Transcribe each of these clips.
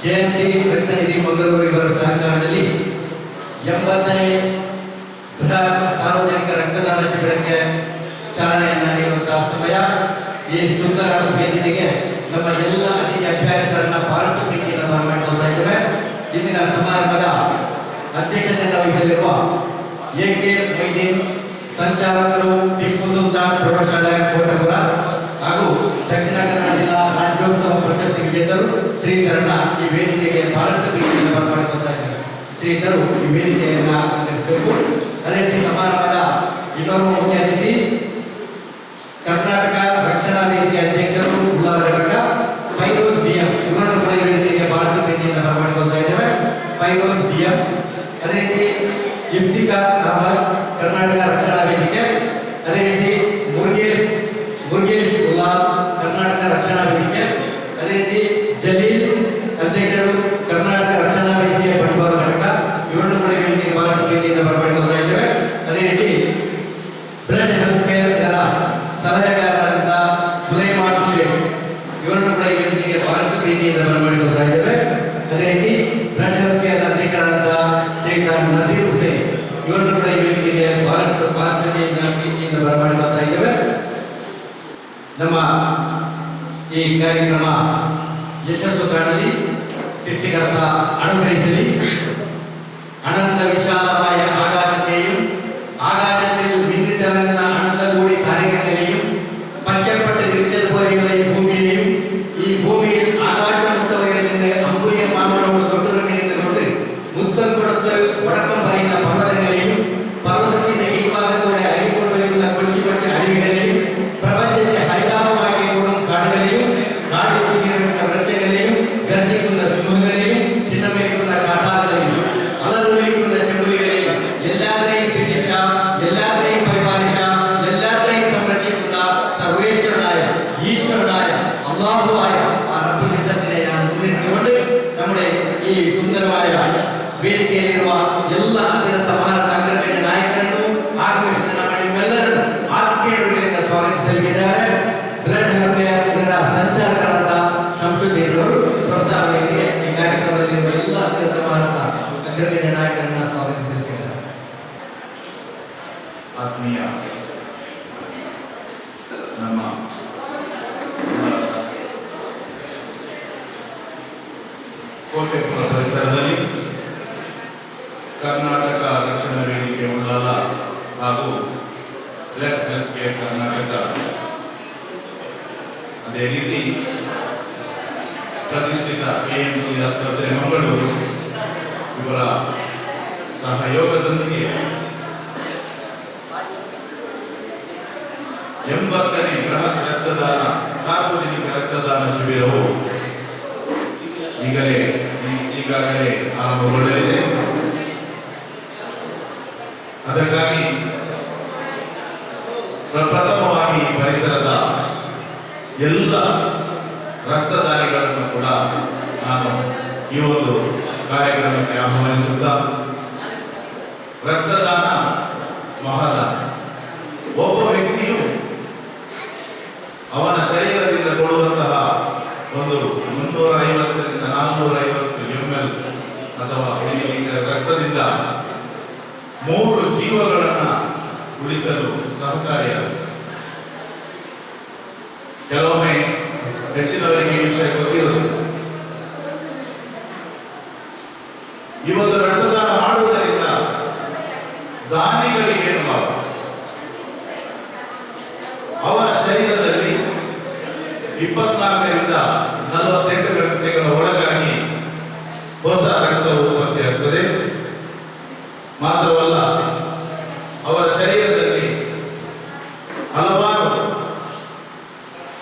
JMC ರಕ್ತನಿಧಿ Mangaluru ಇವರ ಸಹಕಾರದಲ್ಲಿ 80ನೇ ಸಾರ್ವಜನಿಕ ರಕ್ತದಾನ ಶಿಬಿರಕ್ಕೆ ಚಾಲನೆಯನ್ನ ನೀಡುವಂತಹ ಸಮಯ. ಈ ಸುಂದರ ವೇದಿಕೆಗೆ ನಮ್ಮ ಎಲ್ಲ ಅತಿಥಿ ಅಭ್ಯರ್ಥಿಗಳನ್ನ ಬಹಳಷ್ಟು ಪ್ರೀತಿಯನ್ನು ಮಾಡಿಕೊಳ್ತಾ ಇದ್ದೇವೆ. ಇಂದಿನ ಸಮಾರಂಭದ ಅಧ್ಯಕ್ಷತೆಯನ್ನು ವಹಿಸಲಿರುವ ಎಕೆ ಮೊಯ್ದೀನ್, ಸಂಚಾಲಕರು ಟಿಪ್ಪು ಸುಲ್ತಾನ್ ಪ್ರೌಢಶಾಲೆ ಕೋಟಪುರ ಹಾಗೂ ದಕ್ಷಿಣ ಕನ್ನಡ ಜಿಲ್ಲಾ ರಾಜ್ಯೋತ್ಸವ ಪ್ರಶಸ್ತಿ ವಿಜೇತರು ಶ್ರೀಧರನ್ನ ಈ ವೇದಿಕೆಗೆ ಬಹಳಷ್ಟು ಪ್ರೀತಿಯನ್ನು ಬರಮಾಡಿಕೊಳ್ತಾ ಇದ್ದಾರೆ. ಶ್ರೀಧರು ಈ ವೇದಿಕೆಯನ್ನ ಅಲಂಕರಿಸಬೇಕು. ಅದೇ ರೀತಿ ಸಮಾರಂಭದ ಇನ್ನೊಬ್ಬ ಮುಖ್ಯ ಅತಿಥಿ ಕರ್ನಾಟಕ ರಕ್ಷಣಾ ವೇದಿಕೆ ಅಧ್ಯಕ್ಷರು ಉಲ್ಲಾರಘಟ್ಟ ಫೈರೋಜ್ ಬಿಎಂ, ಇವರನ್ನು ಕೂಡ ಈ ವೇದಿಕೆಗೆ ಬಹಳಷ್ಟು ಪ್ರೀತಿಯಿಂದ ಬರಮಾಡಿಕೊಳ್ತಾ ಇದ್ದೇವೆ. ಫೈರೋಜ್ ಬಿಎಂ. ಅದೇ ರೀತಿ ಇಫ್ತಿಕಾ ಅಹಮದ್, ಕರ್ನಾಟಕ ರಕ್ಷಣಾ ವೇದಿಕೆ. ಅದೇ ರೀತಿ ಮುರುಗೇಶ್ ಉಲ್ಲಾರ್, ಕರ್ನಾಟಕ ರಕ್ಷಣಾ ವೇದಿಕೆ. ಅದೇ ರೀತಿ ಜಲೀಲ್, ಅಧ್ಯಕ್ಷರು ಕರ್ನಾಟಕ ರಕ್ಷಣಾ ವೇದಿಕೆ ಬಂಟ್ವಾಳ ಘಟಕ, ಇವರನ್ನು ಕೂಡ ವೇದಿಕೆಗೆ ಬಹಳಷ್ಟು ಪ್ರೀತಿಯಿಂದ ಬರಮಾಡಿಕೊಳ್ತಾ ಇದ್ದೇವೆ. ಅದೇ ರೀತಿ ಬ್ಲಡ್ ಹೆಲ್ತ್ ಕೇರ್ ಇದರ ಸಲಹೆಗಾರರಾದ ಸುಲೈಮಾನ್ ಶೇಖ್, ಇವರನ್ನು ಕೂಡ ವೇದಿಕೆಗೆ ಬಹಳಷ್ಟು ಪ್ರೀತಿಯಿಂದ ಬರಮಾಡಿಕೊಳ್ತಾ ಇದ್ದೇವೆ. ಅದೇ ರೀತಿ ಬ್ಲಡ್ ಹೆಲ್ತ್ ಕೇರ್ ಅಧ್ಯಕ್ಷರಾದ ಶ್ರೀಕಾಂತ್ ನಜೀರ್ ಹುಸೇನ್, ಇವರನ್ನು ಕೂಡ ವೇದಿಕೆಗೆ ಬಹಳಷ್ಟು ಪ್ರೀತಿಯಿಂದ ಬರಮಾಡಿಕೊಳ್ತಾ ಇದ್ದೇವೆ. ನಮ್ಮ ಈ ಕಾರ್ಯಕ್ರಮ ಯಶಸ್ಸು ಕಾಣಲಿ, ಸೃಷ್ಟಿಕರ್ತ ಅನುಗ್ರಹಿಸಲಿ. ಅನಂತ വിശാലമായ ആകാശത്തെയും ആകാശത്തിൽ വിന്ദിതളരുന്ന അനന്തകൂടി താരകങ്ങളെയും പച്ചപ്പട്ട് വിരിച്ചതുപോലെയുള്ള ഈ ഭൂമിയെയും ഈ ഭൂമിയിൽ ആകാശമുട്ടവയിൽ നിന്ന് അമ്പുയ മാമനോട് തൊട്ടുറങ്ങി നിന്നുകൊണ്ട് മുത്തം കൊടുത്ത് വടക്കം പറയുന്ന പർവ്വതങ്ങളെയും പർവ്വതത്തിന്റെ ഈ ഭാഗത്തോടെ അരിക്കൊണ്ടുവരുന്ന കൊച്ചു കൊച്ചു അരുവികളെയും പ്രപഞ്ചത്തെ ഹരിതാപമാക്കി കൂടും കാടുകളെയും കാടുന്ന വൃക്ഷങ്ങളെയും ഗർജിക്കുന്ന സിംഹങ്ങളെയും ചിന്നമേക്കുന്ന കാട്ടാളകളെയും അലറുവിളിക്കുന്ന ചെമ്പുലികളെയും എല്ലാവരെയും സൃഷ്ടിച്ച, എല്ലാവരെയും പരിപാലിച്ച, എല്ലാവരെയും സംരക്ഷിക്കുന്ന സർവേശ്വരനായ ഈശ്വരനായ അല്ലാഹുവായ ആ റബ്ബുൽ ഇസ്സത്തിനെ ഞാൻ മുൻനിർത്തിക്കൊണ്ട് നമ്മുടെ ഈ സുന്ദരമായ ವೇದಿಕೆಯಲ್ಲಿರುವ ಎಲ್ಲ ಅತ್ಯಂತ ಮಹಾನ್ ಅಗ್ರಗಣ್ಯ ನಾಯಕರನ್ನು ಆಗಮಿಸಿದ ನಮ್ಮ ನಿಮ್ಮೆಲ್ಲರನ್ನು ಆತ್ಮೀಯರಿಂದ ಸ್ವಾಗತಿಸಲಿದ್ದಾರೆ. ಬ್ಲಡ್ ಹೆಲ್ತ್ ಕೇರ್ ಇದರ ಸಂಚಾಲಕರಾದ ಶಂಸುದ್ದೀನ್ ಅವರು ಪ್ರಸ್ತಾವನೆಗೆ ಈ ಕಾರ್ಯಕ್ರಮದಲ್ಲಿರುವ ಎಲ್ಲ ಅತ್ಯಂತ ಮಹಾನ್ ಅಗ್ರಗಣ್ಯ ನಾಯಕರನ್ನು ಸ್ವಾಗತಿಸಲಿದ್ದಾರೆ. ಆತ್ಮೀಯ ನಮ್ಮ ಕೋಟೆಪುರ ಪರಿಸರದಲ್ಲಿ ಕರ್ನಾಟಕ ರಕ್ಷಣಾ ವೇದಿಕೆ ಉಳ್ಳಾಲ ಹಾಗೂ ಬ್ಲಡ್ ಹೆಲ್ತ್ ಕೇರ್ ಕರ್ನಾಟಕ, ಅದೇ ರೀತಿ ಪ್ರತಿಷ್ಠಿತ ಕೆಎಂಸಿ ಆಸ್ಪತ್ರೆ ಮಂಗಳೂರು ಇವರ ಸಹಯೋಗದೊಂದಿಗೆ 80ನೇ ಬೃಹತ್ ರಕ್ತದಾನ ಸಾರ್ವಜನಿಕ ರಕ್ತದಾನ ಶಿಬಿರವು ಈಗಾಗಲೇ ಆರಂಭಗೊಳ್ಳಲಿದೆ. ಅದಕ್ಕಾಗಿ ಪ್ರಪ್ರಥಮವಾಗಿ ಪರಿಸರದ ಎಲ್ಲ ರಕ್ತದಾನಿಗಳನ್ನು ಕೂಡ ನಾನು ಈ ಒಂದು ಕಾರ್ಯಕ್ರಮಕ್ಕೆ ಆಹ್ವಾನಿಸುತ್ತಾ, ರಕ್ತದಾನ ಮಹಾದಾನ. ಒಬ್ಬ ವ್ಯಕ್ತಿಯು ಅವನ ಶರೀರದಿಂದ ಕೊಡುವಂತಹ ಒಂದು 350ರಿಂದ 450 ml ಅಥವಾ ಮಿಲಿಲೀಟರ್ ರಕ್ತದಿಂದ 3 ಜೀವಗಳನ್ನು ಉಳಿಸಲು ಸಹಕಾರಿಯಾಗುತ್ತದೆ. ಕೆಲವೊಮ್ಮೆ ಹೆಚ್ಚಿನವರಿಗೆ ಈ ವಿಷಯ ಗೊತ್ತಿರುತ್ತದೆ. ಈ ಒಂದು ರಕ್ತದಾನ ಮಾಡುವುದರಿಂದ ದಾನಿಗಳಿಗೆ ಏನು ಲಾಭ? ಅವರ ಶರೀರದಲ್ಲಿ 24ರಿಂದ 48 ಗಂಟೆಗಳ ಒಳಗಾಗಿ ಹೊಸ ರಕ್ತ ಉತ್ಪತ್ತಿಯಾಗುತ್ತದೆ. ಮಾತ್ರವಲ್ಲ, ಅವರ ಶರೀರದಲ್ಲಿ ಹಲವಾರು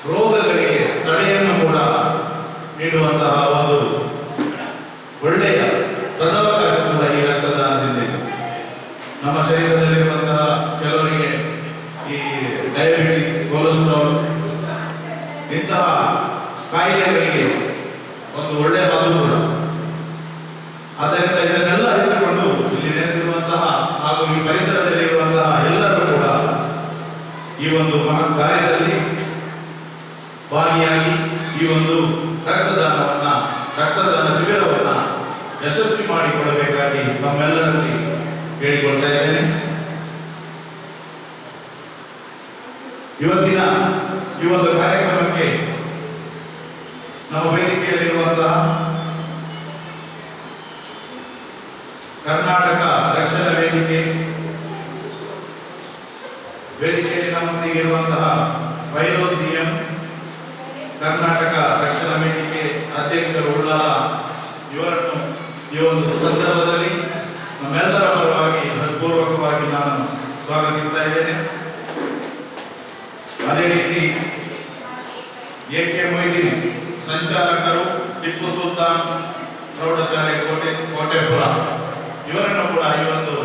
ರೋಗಗಳಿಗೆ ತಡೆಯನ್ನು ಕೂಡ ನೀಡುವಂತಹ ಒಂದು ಒಳ್ಳೆಯ ಸದಾವಕಾಶ ಕೂಡ ಈ ರಕ್ತದಾನದಿಂದ ಇದೆ. ನಮ್ಮ ಶರೀರದಲ್ಲಿರುವಂತಹ ಕೆಲವರಿಗೆ ಈ ಡಯಾಬಿಟಿಸ್, ಕೊಲೆಸ್ಟ್ರಾಲ್ ಇಂತಹ ಕಾಯಿಲೆಗಳಿಗೆ ಒಂದು ಒಳ್ಳೆಯ ಮದ್ದು ಕೂಡ. ಆದ್ದರಿಂದ ಇದನ್ನೆಲ್ಲ ಅರಿತುಕೊಂಡು ಇಲ್ಲಿ ನೆರೆದಿರುವಂತಹ ಹಾಗೂ ಈ ಪರಿಸರದಲ್ಲಿರುವಂತಹ ಎಲ್ಲರೂ ಕೂಡ ಈ ಒಂದು ಮಹತ್ ಕಾರ್ಯದಲ್ಲಿ ಭಾಗಿಯಾಗಿ ಈ ಒಂದು ರಕ್ತದಾನ ಶಿಬಿರ ಯಶಸ್ವಿ ಮಾಡಿಕೊಡಬೇಕಾಗಿ ತಮ್ಮೆಲ್ಲರಲ್ಲಿ ಕೇಳಿಕೊಳ್ತಾ ಇದ್ದೇನೆ. ಇವತ್ತಿನ ಈ ಒಂದು ಕಾರ್ಯಕ್ರಮಕ್ಕೆ ನಮ್ಮ ವೇದಿಕೆಯಲ್ಲಿರುವಂತಹ ಕರ್ನಾಟಕ ರಕ್ಷಣಾ ವೇದಿಕೆಯಲ್ಲಿ ನಮ್ಮೊಂದಿಗೆ ಇರುವಂತಹ ಫೈರೋಜ್ ಡಿಎಂ, ಕರ್ನಾಟಕ ರಕ್ಷಣಾ ವೇದಿಕೆ ಅಧ್ಯಕ್ಷರು ಉಳ್ಳಾಲ, ಇವರನ್ನು ಈ ಒಂದು ಸಂದರ್ಭದಲ್ಲಿ ನಮ್ಮೆಲ್ಲರ ಪರವಾಗಿ ಹೃತ್ಪೂರ್ವಕವಾಗಿ ನಾನು ಸ್ವಾಗತಿಸ್ತಾ ಇದ್ದೇನೆ. ಅದೇ ರೀತಿ ಎಕೆ ಮೊಯ್ದೀನ್ ಸಂಚಾಲಕರು, ಟಿಪ್ಪು ಸುಲ್ತಾನ್ ಪ್ರೌಢಶಾಲೆ ಕೋಟೆಪುರ, ಇವರನ್ನು ಕೂಡ ಈ ಒಂದು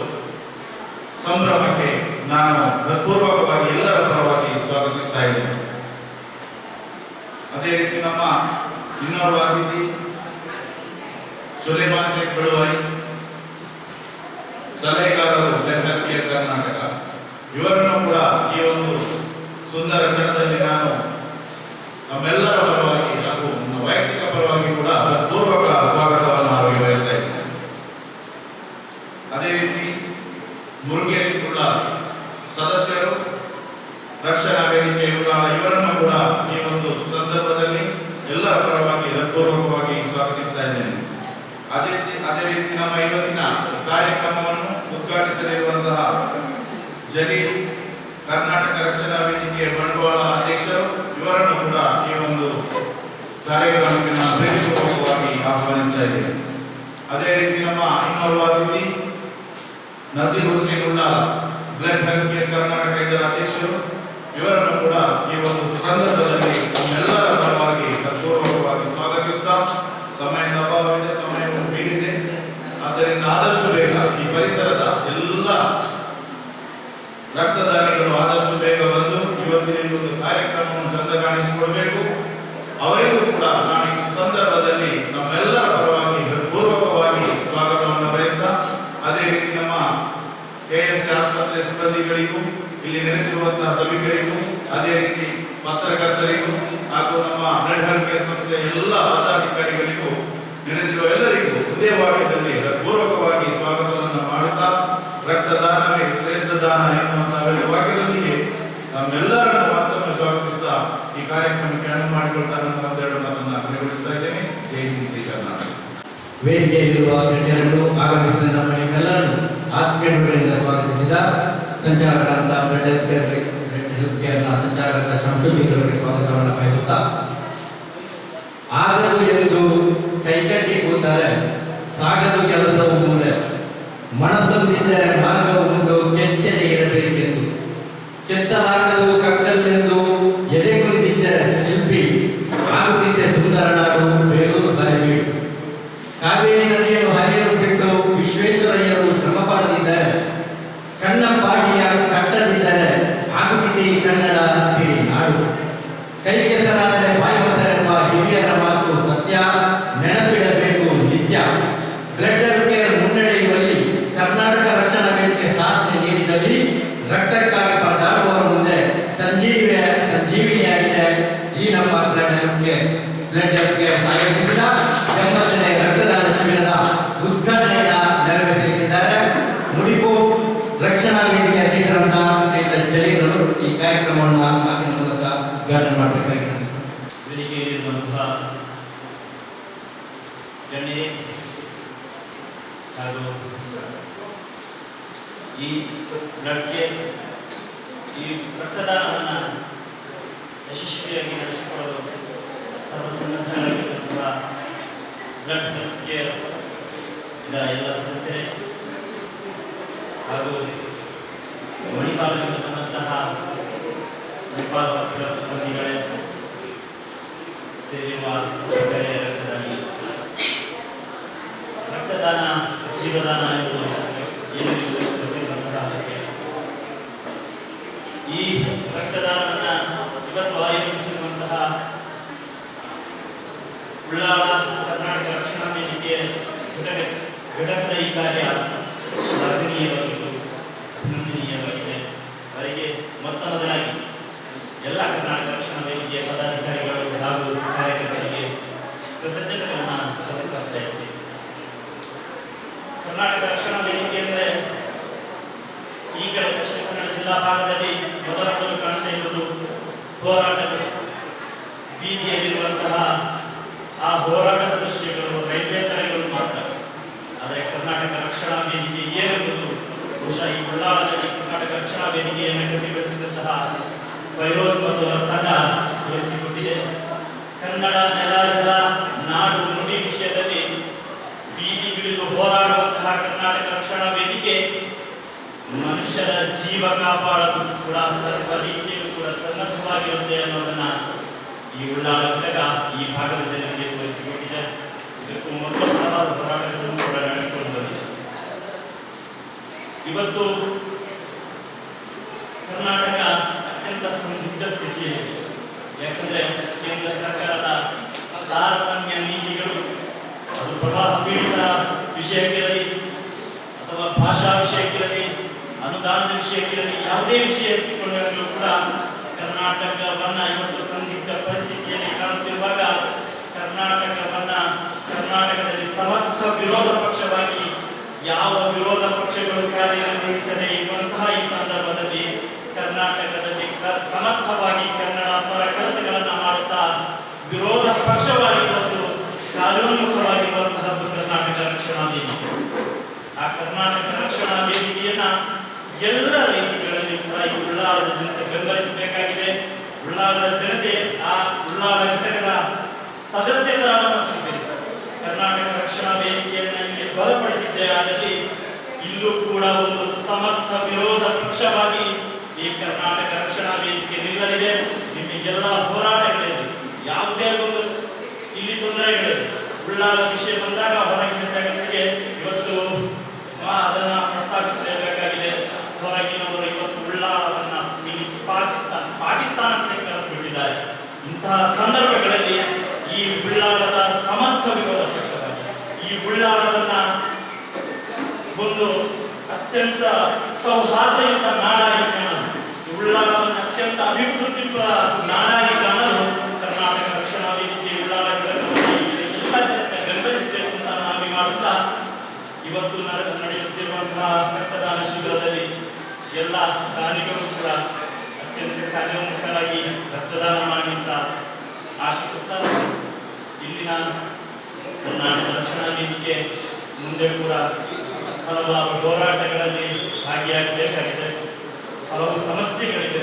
ಸಂಭ್ರಮಕ್ಕೆ ನಾನು ಹೃತ್ಪೂರ್ವಕವಾಗಿ ಎಲ್ಲರ ಪರವಾಗಿ ಸ್ವಾಗತಿಸ್ತಾ ಇದ್ದೇನೆ. ಅದೇ ರೀತಿ ನಮ್ಮ ಇನ್ನೋರ್ವ ಅತಿಥಿ ಸುಲೇಮಾನ್ ಶೇಖ್ ಬಳುವಾಯಿ, ಸಲಹೆಗಾರರು ಲೆಫ್ಟ್ ಕರ್ನಾಟಕ, ಇವರನ್ನು ಕೂಡ ಈ ಒಂದು ಸುಂದರ ಕ್ಷಣದಲ್ಲಿ ನಾನು ನಮ್ಮೆಲ್ಲರ ಪರವಾಗಿ ಹಾಗೂ ನನ್ನ ವೈಯಕ್ತಿಕ ಪರವಾಗಿ ಕೂಡ ಹೃತ್ಪೂರ್ವಕ ಸ್ವಾಗತವನ್ನು ಅವರಿಗೆ ಬಯಸ್ತಾ ಇದ್ದೇನೆ. ಅದೇ ರೀತಿ ಮುರುಗೇಶ್ ಉಳ್ಳಾಲ್ ಸದಸ್ಯರು, ರಕ್ಷಣಾ ವೇದಿಕೆ ಉಳ್ಳಾಲ, ಇವರನ್ನು ಕೂಡ ಈ ಒಂದು ಸಂದರ್ಭದಲ್ಲಿ ಎಲ್ಲರ ಪರವಾಗಿ ಹೃತ್ಪೂರ್ವಕವಾಗಿ ಸ್ವಾಗತಿಸ್ತಾ ಇದ್ದೇನೆ. ಅದೇ ರೀತಿ ನಮ್ಮ ಇವತ್ತಿನ ಕಾರ್ಯಕ್ರಮವನ್ನು ಉದ್ಘಾಟಿಸಲಿರುವಂತಹ ಜಲೀಲ್, ಕರ್ನಾಟಕ ರಕ್ಷಣಾ ವೇದಿಕೆ ಬಂಡವಾಳ ಅಧ್ಯಕ್ಷರು, ಇವರನ್ನು ಕೂಡ ಈ ಒಂದು ಕಾರ್ಯಕ್ರಮಕ್ಕೆ ನಾನು ಪ್ರೀತಿಪೂರ್ವಕವಾಗಿ ಆಹ್ವಾನಿಸ್ತಾ ಇದ್ದೇನೆ. ಅದೇ ರೀತಿ ನಮ್ಮ ಇನ್ನೋರ್ವ ಅತಿಥಿ Nazeer Hussain Ullal, blood health care Karnataka ಇದರ ಅಧ್ಯಕ್ಷರು, ಇವರನ್ನು ಕೂಡ ಈ ಒಂದು ಸಂದರ್ಭದಲ್ಲಿ ನಮ್ಮೆಲ್ಲರ ಪರವಾಗಿ ಹೃತ್ಪೂರ್ವಕವಾಗಿ ಸ್ವಾಗತಿಸ್ತಾ, ಸಮಯದ ಅಭಾವವಿದೆ, ಸಮಯವು ಮೀರಿದೆ, ಆದ್ದರಿಂದ ಆದಷ್ಟು ಬೇಗ ಈ ಪರಿಸರದ ಎಲ್ಲ ರಕ್ತದಾನಿಗಳು ಆದಷ್ಟು ಬೇಗ ಬಂದು ಇವತ್ತಿನ ಒಂದು ಕಾರ್ಯಕ್ರಮವನ್ನು ಚಂದ ಕಾಣಿಸಿಕೊಳ್ಬೇಕು. ಅವರಿಗೂ ಕೂಡ ನಾನು ಈ ಸಂದರ್ಭದಲ್ಲಿ ನಮ್ಮೆಲ್ಲರ ಪರವಾಗಿ ಹೃತ್ಪೂರ್ವಕವಾಗಿ ಸ್ವಾಗತವನ್ನು ಬಯಸ್ತಾ, ಅದೇ ರೀತಿ ನಮ್ಮ ಕೆಎಂಸಿ ಆಸ್ಪತ್ರೆ ಸಿಬ್ಬಂದಿಗಳಿಗೂ, ಇಲ್ಲಿ ನೆರೆದಿರುವಂತಹ ಸಭಿಕರಿಗೂ, ಅದೇ ರೀತಿ ಪತ್ರಕರ್ತರಿಗೂ ಹಾಗೂ ನಮ್ಮ ಬ್ಲಡ್ ಹೆಲ್ತ್ ಕೇರ್ ಸಂಸ್ಥೆಯ ಎಲ್ಲ ಪದಾಧಿಕಾರಿಗಳಿಗೂ, ನೆರೆದಿರುವ ಎಲ್ಲರಿಗೂ ಹೃದಯವಾಗಿ ಹೃತ್ಪೂರ್ವಕವಾಗಿ ಸ್ವಾಗತವನ್ನು ಮಾಡುತ್ತಾ, ರಕ್ತದಾನವೇ ಶ್ರೇಷ್ಠ ದಾನ ಎನ್ನುವಂತಹ ವಾಕ್ಯದೊಂದಿಗೆ ನಮ್ಮೆಲ್ಲರನ್ನು ಮತ್ತೊಮ್ಮೆ ಸ್ವಾಗತಿಸುತ್ತಾ ಈ ಕಾರ್ಯಕ್ರಮಕ್ಕೆ ಅನುವು ಮಾಡಿಕೊಳ್ತಾ ನನ್ನ ಒಂದೆರಡು ಮಾತನ್ನು ಕೊನೆಗೊಳಿಸ್ತಾ ಇದ್ದೇನೆ. ಜೈ ಹಿಂದ್, ಜೈ ಕರ್ನಾಟಕ. ವೇದಿಕೆಯಲ್ಲಿರುವ ಗಣ್ಯರನ್ನು ಆಗಮಿಸಿದ ನಮ್ಮ ನಿಮ್ಮೆಲ್ಲರನ್ನು ಆತ್ಮೀಯರಿಂದ ಸ್ವಾಗತಿಸಿದ ಸಂಚಾಲಕರಾದ ಬ್ಲಡ್ ಹೆಲ್ತ್ ಕೇರ್ನ ಸಂಚಾಲಕರಾದ ಶಂಸುದ್ದೀನ್ ಅವರಿಗೆ ಸ್ವಾಗತವನ್ನು ಬಯಸುತ್ತಾ, ಆಗದು ಎಂದು ಕೈಕಟ್ಟಿ ಕೂತಾರೆ, ಸಾಗದು ಕೆಲಸವು ಮುಂದೆ, ಮನಸ್ಸೊಂದಿದ್ದರೆ ಮಾರ್ಗವು ಮುಂದೆ, ಕೆಚ್ಚನೆ ಇರಬೇಕೆಂದು, ಕೆತ್ತಲಾಗದು ಕಗ್ಗಲ್ಲೆಂದು ಎದೆಗುಂದಿದ್ದರೆ ಶಿಲ್ಪಿ, ಆಗುತ್ತಿದ್ದೆ ಸುಂದರ ನಾಡು ಬೇಲೂರು ಬರೆಬೀಡು. ಕಾವೇರಿ ನದಿಯನ್ನು ಹರಿಯಲು ಬಿಟ್ಟು ವಿಶ್ವೇಶ್ವರಯ್ಯರು ಶ್ರಮ ಪಡೆದಿದ್ದಾರೆ, ಕಣ್ಣ ಪಾಟಿಯ ಕಟ್ಟದಿದ್ದರೆ ಆಗುತ್ತಿದೆ ಈ ಕನ್ನಡ ಸಿರಿ ನಾಡು. ಕೈ ಕೆಸರಾದರೆ ಬಾಯಿ ಮೊಸರೆಂಬ ಹಿರಿಯರ ಮಾತು ಸತ್ಯ, ನೆನಪಿಡಬೇಕು ನಿತ್ಯ. ಬ್ಲಡ್ ಹೆಲ್ತ್ ಕೇರ್ ಮುನ್ನಡೆಯುವಲ್ಲಿ ಕರ್ನಾಟಕ ರಕ್ಷಣಾ ವೇದಿಕೆ ಸಾಥ್ ನೀಡಿದಲ್ಲಿ ರಕ್ತಕ್ಕಾಗಿ ಪರದಾಡುವವರ ಮುಂದೆ ಸಂಜೀವಿನಿಯಾಗಿದೆ ಈ ನಮ್ಮ ಬ್ಲಡ್ ಹೆಲ್ತ್ ಕೇರ್ ಆಯೋಜಿಸಿದ 80ನೇ ರಕ್ತದಾನ ಶಿಬಿರದ ಉದ್ಘಾಟನೆಯನ್ನ ನೆರವೇರಿಸಲಿದ್ದಾರೆ. ಮುಡಿಪು ರಕ್ಷಣಾ ವೇದಿಕೆ ಅಧ್ಯಕ್ಷರಾದ ಶ್ರೀಯುತ ಜಲೀಲ್ ಅವರು ಈ ಕಾರ್ಯಕ್ರಮವನ್ನು ಮಾತಿನ ಮೂಲಕ ಉದ್ಘಾಟನೆ ಮಾಡಬೇಕಾಗಿದೆ. ವೇದಿಕೆಯಲ್ಲಿರುವಂತಹ ಗಣ್ಯರೇ ಹಾಗೂ ಈ ಬ್ಲಡ್ ಕೇರ್, ಈ ರಕ್ತದಾನವನ್ನು ಯಶಸ್ವಿಯಾಗಿ ನಡೆಸಿಕೊಳ್ಳಲು ಸರ್ವಸನ್ನದ್ಧರಾಗಿರುವಂತಹ ಬ್ಲಡ್ ಹೆಲ್ತ್ ಕೇರ್ ಇದರ ಎಲ್ಲ ಸದಸ್ಯರೇ ಹಾಗೂ ಮಣಿಪಾಲದಿಂದ ಬಂದಂತಹ ಮಣಿಪಾಲ್ ಹಾಸ್ಪಿಟಲ್ ಸಿಬ್ಬಂದಿಗಳೇ ಸೇರಿರುವ ಸಹಕಾರಿ ರಕ್ತದಾನ ಜೀವದಾನ ಎಂಬುದು ಎಲ್ಲರಿಗೂ ಗೊತ್ತಿರುವಂತಹ ಸತ್ಯ. ಈ ರಕ್ತದಾನವನ್ನು ಇವತ್ತು ಆಯೋಜಿಸಿರುವಂತಹ ಉಳ್ಳಾಲ ಕರ್ನಾಟಕ ರಕ್ಷಣಾ ವೇದಿಕೆ ಘಟಕದ ಈ ಕಾರ್ಯ ಶ್ಲಾಘನೀಯವಾಗಿದ್ದು ಅಭಿನಂದನೀಯವಾಗಿದೆ. ಅವರಿಗೆ ಮೊತ್ತ ಮೊದಲಾಗಿ ಎಲ್ಲ ಕರ್ನಾಟಕ ರಕ್ಷಣಾ ವೇದಿಕೆಯ ಪದಾಧಿಕಾರಿಗಳು ಹಾಗೂ ಕಾರ್ಯಕರ್ತರಿಗೆ ಕೃತಜ್ಞತೆಗಳನ್ನು ಸಲ್ಲಿಸುತ್ತಾ ಇದ್ದೇವೆ. ಇರುವಂತಹ ಆ ಹೋರಾಟದ ದೃಶ್ಯಗಳು, ರೈಲ್ವೆ ತಡೆಗಳು ಮಾತ್ರ. ಆದರೆ ಕರ್ನಾಟಕ ರಕ್ಷಣಾ ವೇದಿಕೆ ಏನೆಂಬುದು ಬಹುಶಃ ಈ ಉಳ್ಳಾಳದಲ್ಲಿ ಕರ್ನಾಟಕ ರಕ್ಷಣಾ ವೇದಿಕೆಯನ್ನು ಗಟ್ಟಿಗೊಳಿಸಿದಂತಹ ಫೈರೋಜ್ ಮತ್ತು ಅವರ ತಂಡ ತೋರಿಸಿಕೊಟ್ಟಿದೆ. ಕನ್ನಡ ನೆಲ ಜಲ ನಾಡು ನುಡಿ ವಿಷಯದಲ್ಲಿ ಬೀದಿಗಿಳಿದು ಹೋರಾಡುವಂತಹ ಕರ್ನಾಟಕ ರಕ್ಷಣಾ ವೇದಿಕೆ ಮನುಷ್ಯರ ಜೀವ ಕಾಪಾಡಲು ಕೂಡ ಸರ್ವ ರೀತಿಯಲ್ಲೂ ಕೂಡ ಸನ್ನದ್ಧವಾಗಿರುತ್ತೆ ಅನ್ನೋದನ್ನ ಈ ಉಳ್ಳಾಳ ಘಟಕ ಈ ಭಾಗದ ಜನರಿಗೆ ತೋರಿಸಿಕೊಟ್ಟಿದೆ. ಇದಕ್ಕೂ ಮೊದಲು ಹಲವಾರು ಹೋರಾಟಗಳನ್ನು ಕೂಡ ನಡೆಸಿಕೊಂಡು ಬಂದಿದೆ. ಇವತ್ತು ಕರ್ನಾಟಕ ಅತ್ಯಂತ ಸಂದಿಗ್ಧ ಸ್ಥಿತಿಯಲ್ಲಿ, ಯಾಕಂದ್ರೆ ಕೇಂದ್ರ ಸರ್ಕಾರದ ತಾರತಮ್ಯ ನೀತಿಗಳು, ಅದು ಪ್ರವಾಹ ಪೀಡಿತ ವಿಷಯಕ್ಕಿರಲಿ ಅಥವಾ ಭಾಷಾ ವಿಷಯಕ್ಕಿರಲಿ, ಅನುದಾನದ ವಿಷಯಕ್ಕಿರಲಿ, ಯಾವುದೇ ವಿಷಯ ಎತ್ತಿಕೊಂಡಾಗಲೂ ಕೂಡ ಕರ್ನಾಟಕವನ್ನ ಇವತ್ತು ಸಂದಿಗ್ಧ ಪರಿಸ್ಥಿತಿಯಲ್ಲಿ ಕಾಣುತ್ತಿರುವಾಗ ಕರ್ನಾಟಕದಲ್ಲಿ ಸಮರ್ಥ ವಿರೋಧ ಪಕ್ಷವಾಗಿ ಯಾವ ವಿರೋಧ ಪಕ್ಷಗಳು ಕಾರ್ಯನಿರ್ವಹಿಸದೆ ಇರುವಂತಹ ಈ ಸಂದರ್ಭದಲ್ಲಿ ಕರ್ನಾಟಕದಲ್ಲಿ ಸಮರ್ಥವಾಗಿ ಕನ್ನಡ ಪರ ಕೆಲಸಗಳನ್ನು ಮಾಡುತ್ತಾ ವಿರೋಧ ಪಕ್ಷವಾಗಿ ಇವತ್ತು ಕಾರ್ಯೋನ್ಮುಖವಾಗಿರುವಂತಹದ್ದು ಕರ್ನಾಟಕ ರಕ್ಷಣಾ ವೇದಿಕೆ. ಆ ಕರ್ನಾಟಕ ರಕ್ಷಣಾ ವೇದಿಕೆಯನ್ನ ಎಲ್ಲ ರೀತಿಗಳಲ್ಲಿ ಕೂಡ ಈ ಉಳ್ಳಾಳದ ಜನತೆ ಬೆಂಬಲಿಸಬೇಕಾಗಿದೆ. ಉಳ್ಳಾಳದ ಜನತೆ ಆ ಉಳ್ಳಾಳ ಘಟಕದ ಸದಸ್ಯತನವನ್ನು ಸ್ವೀಕರಿಸಲು ಕರ್ನಾಟಕ ರಕ್ಷಣಾ ವೇದಿಕೆಯನ್ನ ಇಲ್ಲಿ ಬಲಪಡಿಸಿದ್ದೇ ಆದಲ್ಲಿ ಇಲ್ಲೂ ಕೂಡ ಒಂದು ಸಮರ್ಥ ವಿರೋಧ ಪಕ್ಷವಾಗಿ ಈ ಕರ್ನಾಟಕ ರಕ್ಷಣಾ ವೇದಿಕೆ ನಿಲ್ಲಲಿದೆ. ನಿಮಗೆಲ್ಲ ಹೋರಾಟಗಳಿದೆ, ಯಾವುದೇ ಒಂದು ಇಲ್ಲಿ ತೊಂದರೆಗಳಿದೆ. ಉಳ್ಳಾಳ ವಿಷಯ ಬಂದಾಗ ಹೊರಗಿನ ಜಗತ್ತಿಗೆ ಇವತ್ತು ಅದನ್ನ ಪ್ರಸ್ತಾಪಿಸಲೇಬೇಕಾಗಿದೆ. ಹೊರಗಿನವರು ಇವತ್ತು ಉಳ್ಳಾಳವನ್ನ ಪಾಕಿಸ್ತಾನ ಅಂತ ಕರೆದುಬಿಟ್ಟಿದ್ದಾರೆ. ಇಂತಹ ಸಂದರ್ಭಗಳಲ್ಲಿ ಈ ಉಳ್ಳಾಳದ ಸಮರ್ಥ ವಿರೋಧ ಪಕ್ಷವಾಗಿ ಈ ಉಳ್ಳಾಳವನ್ನ ಒಂದು ಅತ್ಯಂತ ಸೌಹಾರ್ದಯುತ ನಾಡಾಗಿ ಕಾಣಲು, ಉಳ್ಳಾಳವನ್ನು ಅತ್ಯಂತ ಅಭಿವೃದ್ಧಿಪರ ನಾಡಾಗಿ ಕಾಣಲು ಕರ್ನಾಟಕ ರಕ್ಷಣಾ ವೇದಿಕೆ ಉಳ್ಳಾಳ ಘಟಕವನ್ನು ಎಲ್ಲ ಜನತೆ ಬೆಂಬಲಿಸಬೇಕು ಅಂತ ಮನವಿ ಮಾಡುತ್ತಾ ಇವತ್ತು ನಡೆಯುತ್ತಿರುವಂತಹ ರಕ್ತದಾನ ಶಿಬಿರದಲ್ಲಿ ಎಲ್ಲ ದಾನಿಗಳು ಕೂಡ ಅತ್ಯಂತ ಕಾರ್ಯೋನ್ಮುಖರಾಗಿ ರಕ್ತದಾನ ಮಾಡಿ ಅಂತ ಆಶಿಸುತ್ತಾ ಇಲ್ಲಿನ ಕರ್ನಾಟಕ ರಕ್ಷಣಾ ವೇದಿಕೆ ಮುಂದೆ ಕೂಡ ಹಲವಾರು ಹೋರಾಟಗಳಲ್ಲಿ ಭಾಗಿಯಾಗಬೇಕಾಗಿದೆ. ಹಲವು ಸಮಸ್ಯೆಗಳಿದೆ.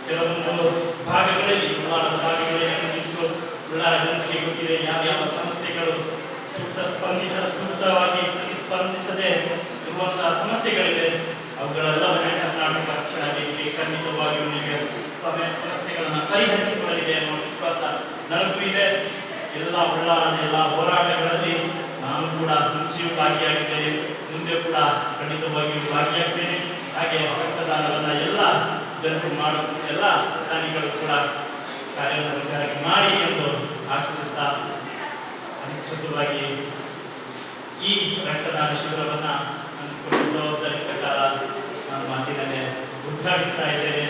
ಕೆಲವೊಂದು ಭಾಗಗಳಲ್ಲಿ ಉಳ್ಳಾಳದ ಭಾಗಗಳಲ್ಲಿ ನಿಂತು ಉಳ್ಳಾಳ ಜನತೆಗೆ ಗೊತ್ತಿದೆ ಯಾವ್ಯಾವ ಸಮಸ್ಯೆಗಳು ಸೂಕ್ತವಾಗಿ ಪ್ರತಿಸ್ಪಂದಿಸದೆ ಇರುವಂತಹ ಸಮಸ್ಯೆಗಳಿವೆ. ಅವುಗಳೆಲ್ಲವನ್ನೇ ಕರ್ನಾಟಕ ರಕ್ಷಣಾ ವೇದಿಕೆ ಖಂಡಿತವಾಗಿಯೂ ನಿಮಗೆ ಸಮಸ್ಯೆಗಳನ್ನು ಪರಿಹರಿಸಿಕೊಳ್ಳಲಿದೆ ಅನ್ನೋ ವಿಶ್ವಾಸ ನನಗೂ ಇದೆ. ಎಲ್ಲ ಉಳ್ಳಾಳದ ಎಲ್ಲ ಹೋರಾಟಗಳಲ್ಲಿ ನಾನು ಕೂಡ ಮುಂಚೆಯೂ ಭಾಗಿಯಾಗಿದ್ದೇನೆ, ಮುಂದೆ ಕೂಡ ಖಂಡಿತವಾಗಿಯೂ ಭಾಗಿಯಾಗ್ತೇನೆ. ಹಾಗೆ ರಕ್ತದಾನವನ್ನು ಎಲ್ಲ ಜನರು ಎಲ್ಲ ದಾನಿಗಳು ಕೂಡ ಕಾರ್ಯೋನ್ಮುಖರಾಗಿ ಮಾಡಿ ಎಂದು ಆಶಿಸುತ್ತಾ ಅಧಿಕೃತವಾಗಿ ಈ ರಕ್ತದಾನ ಶಿಬಿರವನ್ನ ಜವಾಬ್ದಾರಿ ಪ್ರಕಾರ ನಾನು ಮಾತಿನಲ್ಲೇ ಉದ್ಘಾಟಿಸ್ತಾ ಇದ್ದೇನೆ.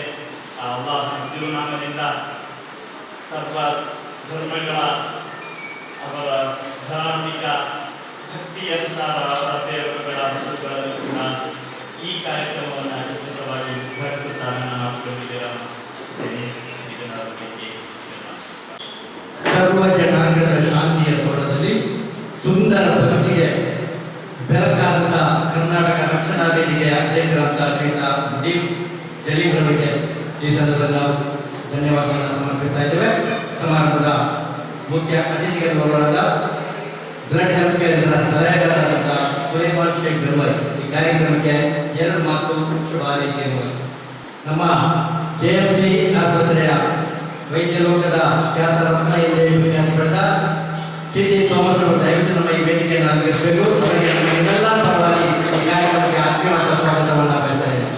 ಅಲ್ಲಾಹ್ ತಿರುನಾಮದಿಂದ ಸರ್ವ ಧರ್ಮಗಳ ಅವರ ಧಾರ್ಮಿಕ ಭಕ್ತಿ ಅನುಸಾರ ಅವರ ದೇವರುಗಳ ಹೆಸರುಗಳಲ್ಲಿ ಕೂಡ ಈ ಕಾರ್ಯಕ್ರಮವನ್ನು ಅಧಿಕೃತವಾಗಿ ಉದ್ಘಾಟಿಸುತ್ತಾ ನನ್ನ ಮಾತುಗಳೊಂದಿಗೆ ಸರ್ವ ಜನಾಂಗದ ಶಾಂತಿಯ ತೋಟದಲ್ಲಿ ಸುಂದರ ಬದುಕಿಗೆ ಬೆಳಕಾದಂತ ಕರ್ನಾಟಕ ರಕ್ಷಣಾ ವೇದಿಕೆಯ ಅಧ್ಯಕ್ಷರಾದ ಶ್ರೀಯುತ ಡಿ ಜಲೀಲ್ ಅವರಿಗೆ ಈ ಸಂದರ್ಭದಲ್ಲಿ ನಾವು ಧನ್ಯವಾದಗಳನ್ನು ಸಮರ್ಪಿಸ್ತಾ ಇದ್ದೇವೆ. ಸಮಾರಂಭದ ಮುಖ್ಯ ಅತಿಥಿಗಳಾದ ಬ್ಲಡ್ ಹೆಲ್ತ್ ಕೇರ್ ಸಲಹೆಗಾರರಾದಂಥ ಸುಲೇಮಾನ್ ಶೇಖ್ ಬೆರ್ವೈ ಈ ಕಾರ್ಯಕ್ರಮಕ್ಕೆ ಎರಡು ಮಾತು ಶುಭ ಹಾರೈಕೆಯನ್ನು. ನಮ್ಮ JMC ಆಸ್ಪತ್ರೆಯ ವೈದ್ಯ ಲೋಕದ ಖ್ಯಾತ ರತ್ನ ಎಂದೇ ಖ್ಯಾತಿ ಪಡೆದ CG ಥಾಮಸ್ ಅವರು ದಯವಿಟ್ಟು ನಮ್ಮ ಈ ವೇದಿಕೆಯನ್ನು ಅಲಂಕರಿಸಬೇಕು. ಅವರಿಗೆ ನಮ್ಮೆಲ್ಲ ಪರವಾಗಿ ಈ ಕಾರ್ಯಕ್ರಮಕ್ಕೆ ಆತ್ಮೀಯವಾದ ಸ್ವಾಗತವನ್ನು ಬಯಸ್ತಾ ಇದ್ದೇನೆ.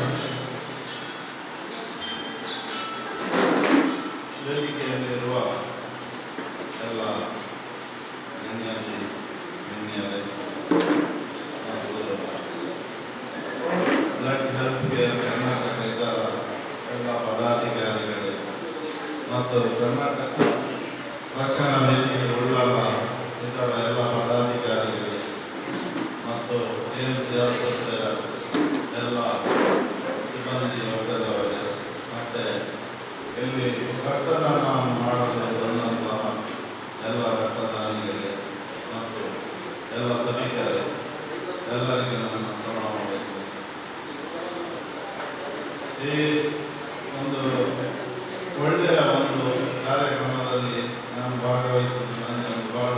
ವೇದಿಕೆಯಲ್ಲಿರುವ ಎಲ್ಲ ಗಣ್ಯಾತಿ ಗಣ್ಯರೇ ಮತ್ತು ಬ್ಲಡ್ ಹೆಲ್ತ್ ಕೇರ್ ಕರ್ನಾಟಕ ಇತರ ಎಲ್ಲ ಪದಾಧಿಕಾರಿಗಳೇ ಮತ್ತು ಕರ್ನಾಟಕ ರಕ್ಷಣಾ ವೇದಿಕೆ ಉಳ್ಳಾಳ ಇತರ ಎಲ್ಲ ಪದಾಧಿಕಾರಿಗಳೇ ಮತ್ತು JMC ಆಸ್ಪತ್ರೆಯ ಎಲ್ಲ ಸಿಬ್ಬಂದಿ ವರ್ಗದವರೇ ಮತ್ತು ಇಲ್ಲಿ ರಕ್ತದಾನ ಮಾಡಲು ಬಂದಂತಹ ಭಾಗವಹಿಸಿದ್ದು ನನಗೆ ಒಂದು ಬಹಳ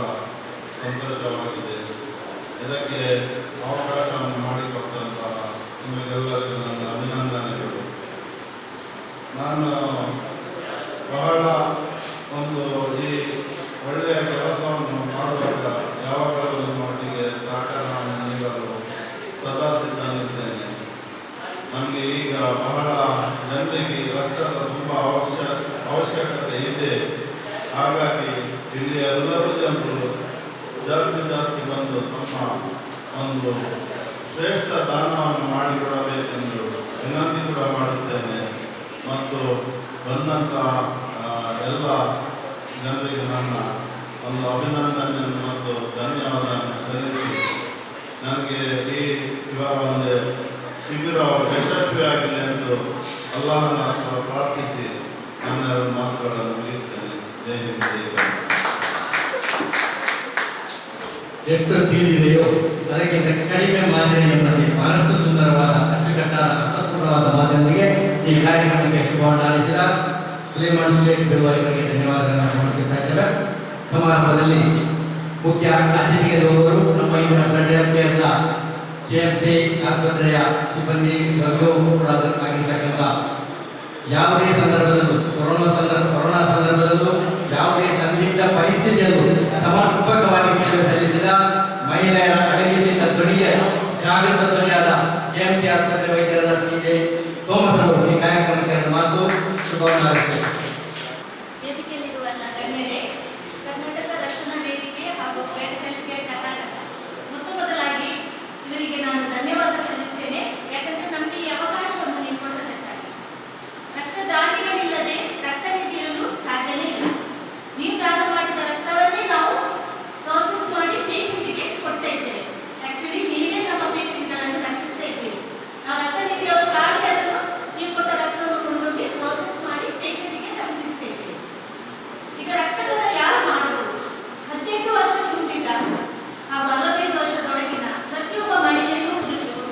ಸಂತೋಷವಾಗಿದೆ. ಇದಕ್ಕೆ ಅವಕಾಶವನ್ನು ಮಾಡಿಕೊಟ್ಟಂತಹ ನಿಮಗೆಲ್ಲರಿಗೂ ನನ್ನ ಅಭಿನಂದನೆಗಳು. ನಾನು ಬಹಳ ಒಂದು ಈ ಒಳ್ಳೆಯ ಕೆಲಸವನ್ನು ಮಾಡುವಾಗ ಯಾವಾಗಲೂ ನಿಮ್ಮೊಟ್ಟಿಗೆ ಸಹಕಾರವನ್ನು ನೀಡಲು ಸದಾ ಸಿದ್ಧನಿದ್ದೇನೆ. ನಮಗೆ ಈಗ ಬಹಳ ಜನರಿಗೆ ರಕ್ತದ ತುಂಬ ಅವಶ್ಯಕತೆ ಇದೆ. ಹಾಗಾಗಿ ಇಲ್ಲಿ ಎಲ್ಲರೂ ಜನರು ಜಾಸ್ತಿ ಬಂದು ತಮ್ಮ ಒಂದು ಶ್ರೇಷ್ಠ ದಾನವನ್ನು ಮಾಡಿಕೊಡಬೇಕೆಂದು ವಿನಂತಿ ಕೂಡ ಮಾಡುತ್ತೇನೆ. ಮತ್ತು ಬಂದಂಥ ಎಲ್ಲ ಜನರಿಗೆ ನನ್ನ ಒಂದು ಅಭಿನಂದನೆಯನ್ನು ಮತ್ತು ಧನ್ಯವಾದವನ್ನು ಸಲ್ಲಿಸಿ ನನಗೆ ಈ ಇವರ ಒಂದು ಶಿಬಿರ ಯಶಸ್ವಿಯಾಗಲಿ ಎಂದು ಅಲ್ಲಾಹನ ಹತ್ರ ಪ್ರಾರ್ಥಿಸಿ ನನ್ನ ಮಾತುಗಳನ್ನು ಮುಗಿಸ್ತೇನೆ. ಜೈ ಹಿಂದ್, ಜೈ ಕರ್ನಾಟಕ. ಎಷ್ಟು ತಿಳಿದಿದೆಯೋ ಅದಕ್ಕಿಂತ ಕಡಿಮೆ ಮಾದರಿಯೊಂದಿಗೆ ಬಹಳಷ್ಟು ಸುಂದರವಾದ ಅಚ್ಚುಕಟ್ಟಾದ ಅರ್ಥಪೂರ್ಣವಾದ ಮಾದರಿಯೊಂದಿಗೆ ಈ ಕಾರ್ಯಕ್ರಮಕ್ಕೆ ಶುಭವನ್ನು ಹಾರೈಸಿದ ಸುಲೇಮಾನ್ ಶೇಖ್ ಬಿರುವಾ ಇವರಿಗೆ ಧನ್ಯವಾದಗಳನ್ನು ಸಮರ್ಪಿಸ್ತಾ ಇದ್ದೇವೆ. ಸಮಾರಂಭದಲ್ಲಿ ಮುಖ್ಯ ಅತಿಥಿಗಳು ನಮ್ಮ ಇಂದಿನ ಬ್ಲಡ್ ಹೆಲ್ತ್ ಕೇರ್ನ ಕೆಎಂಸಿ ಆಸ್ಪತ್ರೆಯ ಸಿಬ್ಬಂದಿ ವರ್ಗವೂ ಕೂಡ ಆಗಿರ್ತಕ್ಕಂಥ ಯಾವುದೇ ಸಂದರ್ಭದಲ್ಲೂ ಕೊರೋನಾ ಸಂದರ್ಭದಲ್ಲೂ ಯಾವುದೇ ಸಂದಿಗ್ಧ ಪರಿಸ್ಥಿತಿಯಲ್ಲೂ ಸಮರ್ಪಕವಾಗಿ ಸೇವೆ ಸಲ್ಲಿಸಿದ ಮಹಿಳೆಯರ ಅಡಗಿಸಿದ ಧ್ವನಿಯ ಜಾಗೃತ ಧ್ವನಿಯಾದ ಕೆಎಂಸಿ ಆಸ್ಪತ್ರೆ ವೈದ್ಯರಾದ ಸಿ.ಜೆ. ಥೋಮಸ್ ಅವರು ಈ ಕಾರ್ಯಕ್ರಮಕ್ಕೆ ಮಾತು ಶುಭವನ್ನು ವೇದಿಕೆಯಲ್ಲಿರುವ ಗಣ್ಯರೇ, ಕರ್ನಾಟಕ ರಕ್ಷಣಾ ವೇದಿಕೆ ಹಾಗೂ ಬ್ಲಡ್ ಹೆಲ್ತ್ ಕೇರ್ ಕರ್ನಾಟಕ ಮೊದಲಾಗಿ ಇವರಿಗೆ ನಾನು ಧನ್ಯವಾದ ಸಲ್ಲಿಸ್ತೇನೆ. ಯಾಕಂದ್ರೆ ನಮಗೆ ಈ ಅವಕಾಶವನ್ನು ನೀಡಿಕೊಟ್ಟದಕ್ಕಾಗಿ. ರಕ್ತದಾನಿಗಳಿಲ್ಲದೆ ರಕ್ತ ನಿಧಿಯಲು ಸಾಧ್ಯನೇ ಇಲ್ಲ. ನೀವು ದಾನ ಮಾಡಿದ ರಕ್ತವನ್ನೇ ನಾವು ಪ್ರೋಸೆಸ್ ಮಾಡಿ ಪೇಷಂಟ್ಗೆ ಕೊಡ್ತಾ ಇದ್ದೇವೆ. ಆಕ್ಚುಲಿ ನೀವೇ ನಮ್ಮ ಪೇಷಂಟ್ಗಳನ್ನು ರಕ್ಷಿಸ್ತಾ ಇದ್ದೀರಿ. ನಾವು ರಕ್ತ ನಿಧಿಯವರು ಕಾಡಿ ಅದನ್ನು ನೀವು ಕೊಟ್ಟ ರಕ್ತವನ್ನು ಕೊಂಡೋಗಿ ಪ್ರೋಸೆಸ್ ಮಾಡಿ ಪೇಷಂಟ್ಗೆ ತಲುಪಿಸ್ತಾ ಇದ್ದೀರಿ. ಈಗ ರಕ್ತದಾನ ಯಾರು ಮಾಡಬಹುದು? 18 ವರ್ಷ ತುಂಬಿದ ಹಾಗೂ 45 ವರ್ಷದೊಳಗಿನ ಪ್ರತಿಯೊಬ್ಬ ಮಹಿಳೆಯೂ ಪುರುಷರು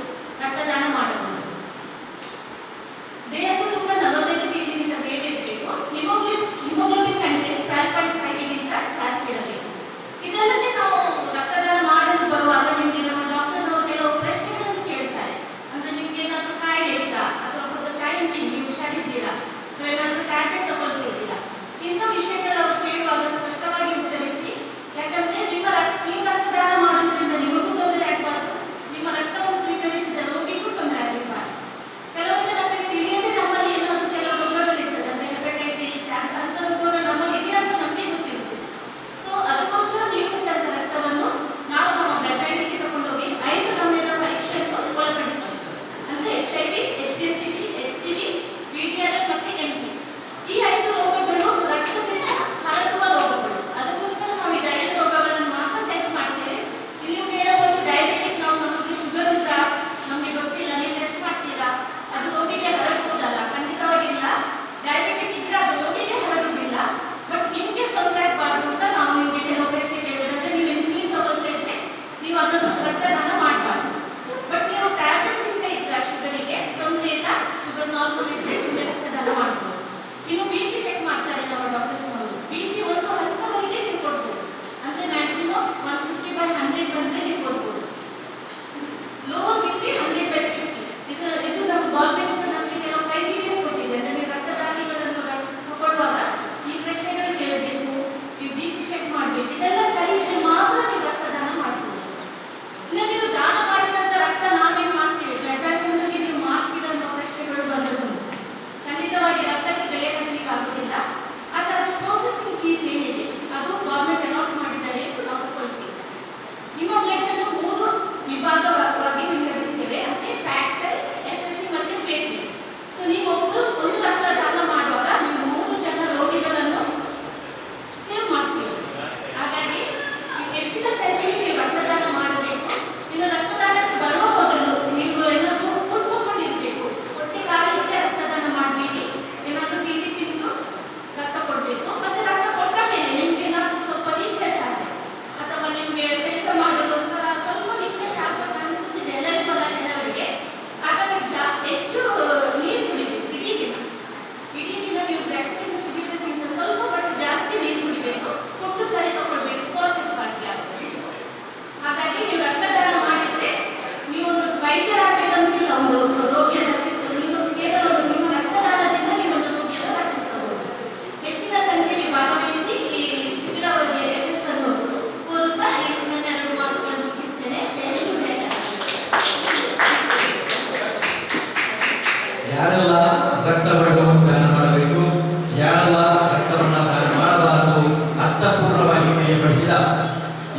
ಹೊರತುಪಡಿಸಿದ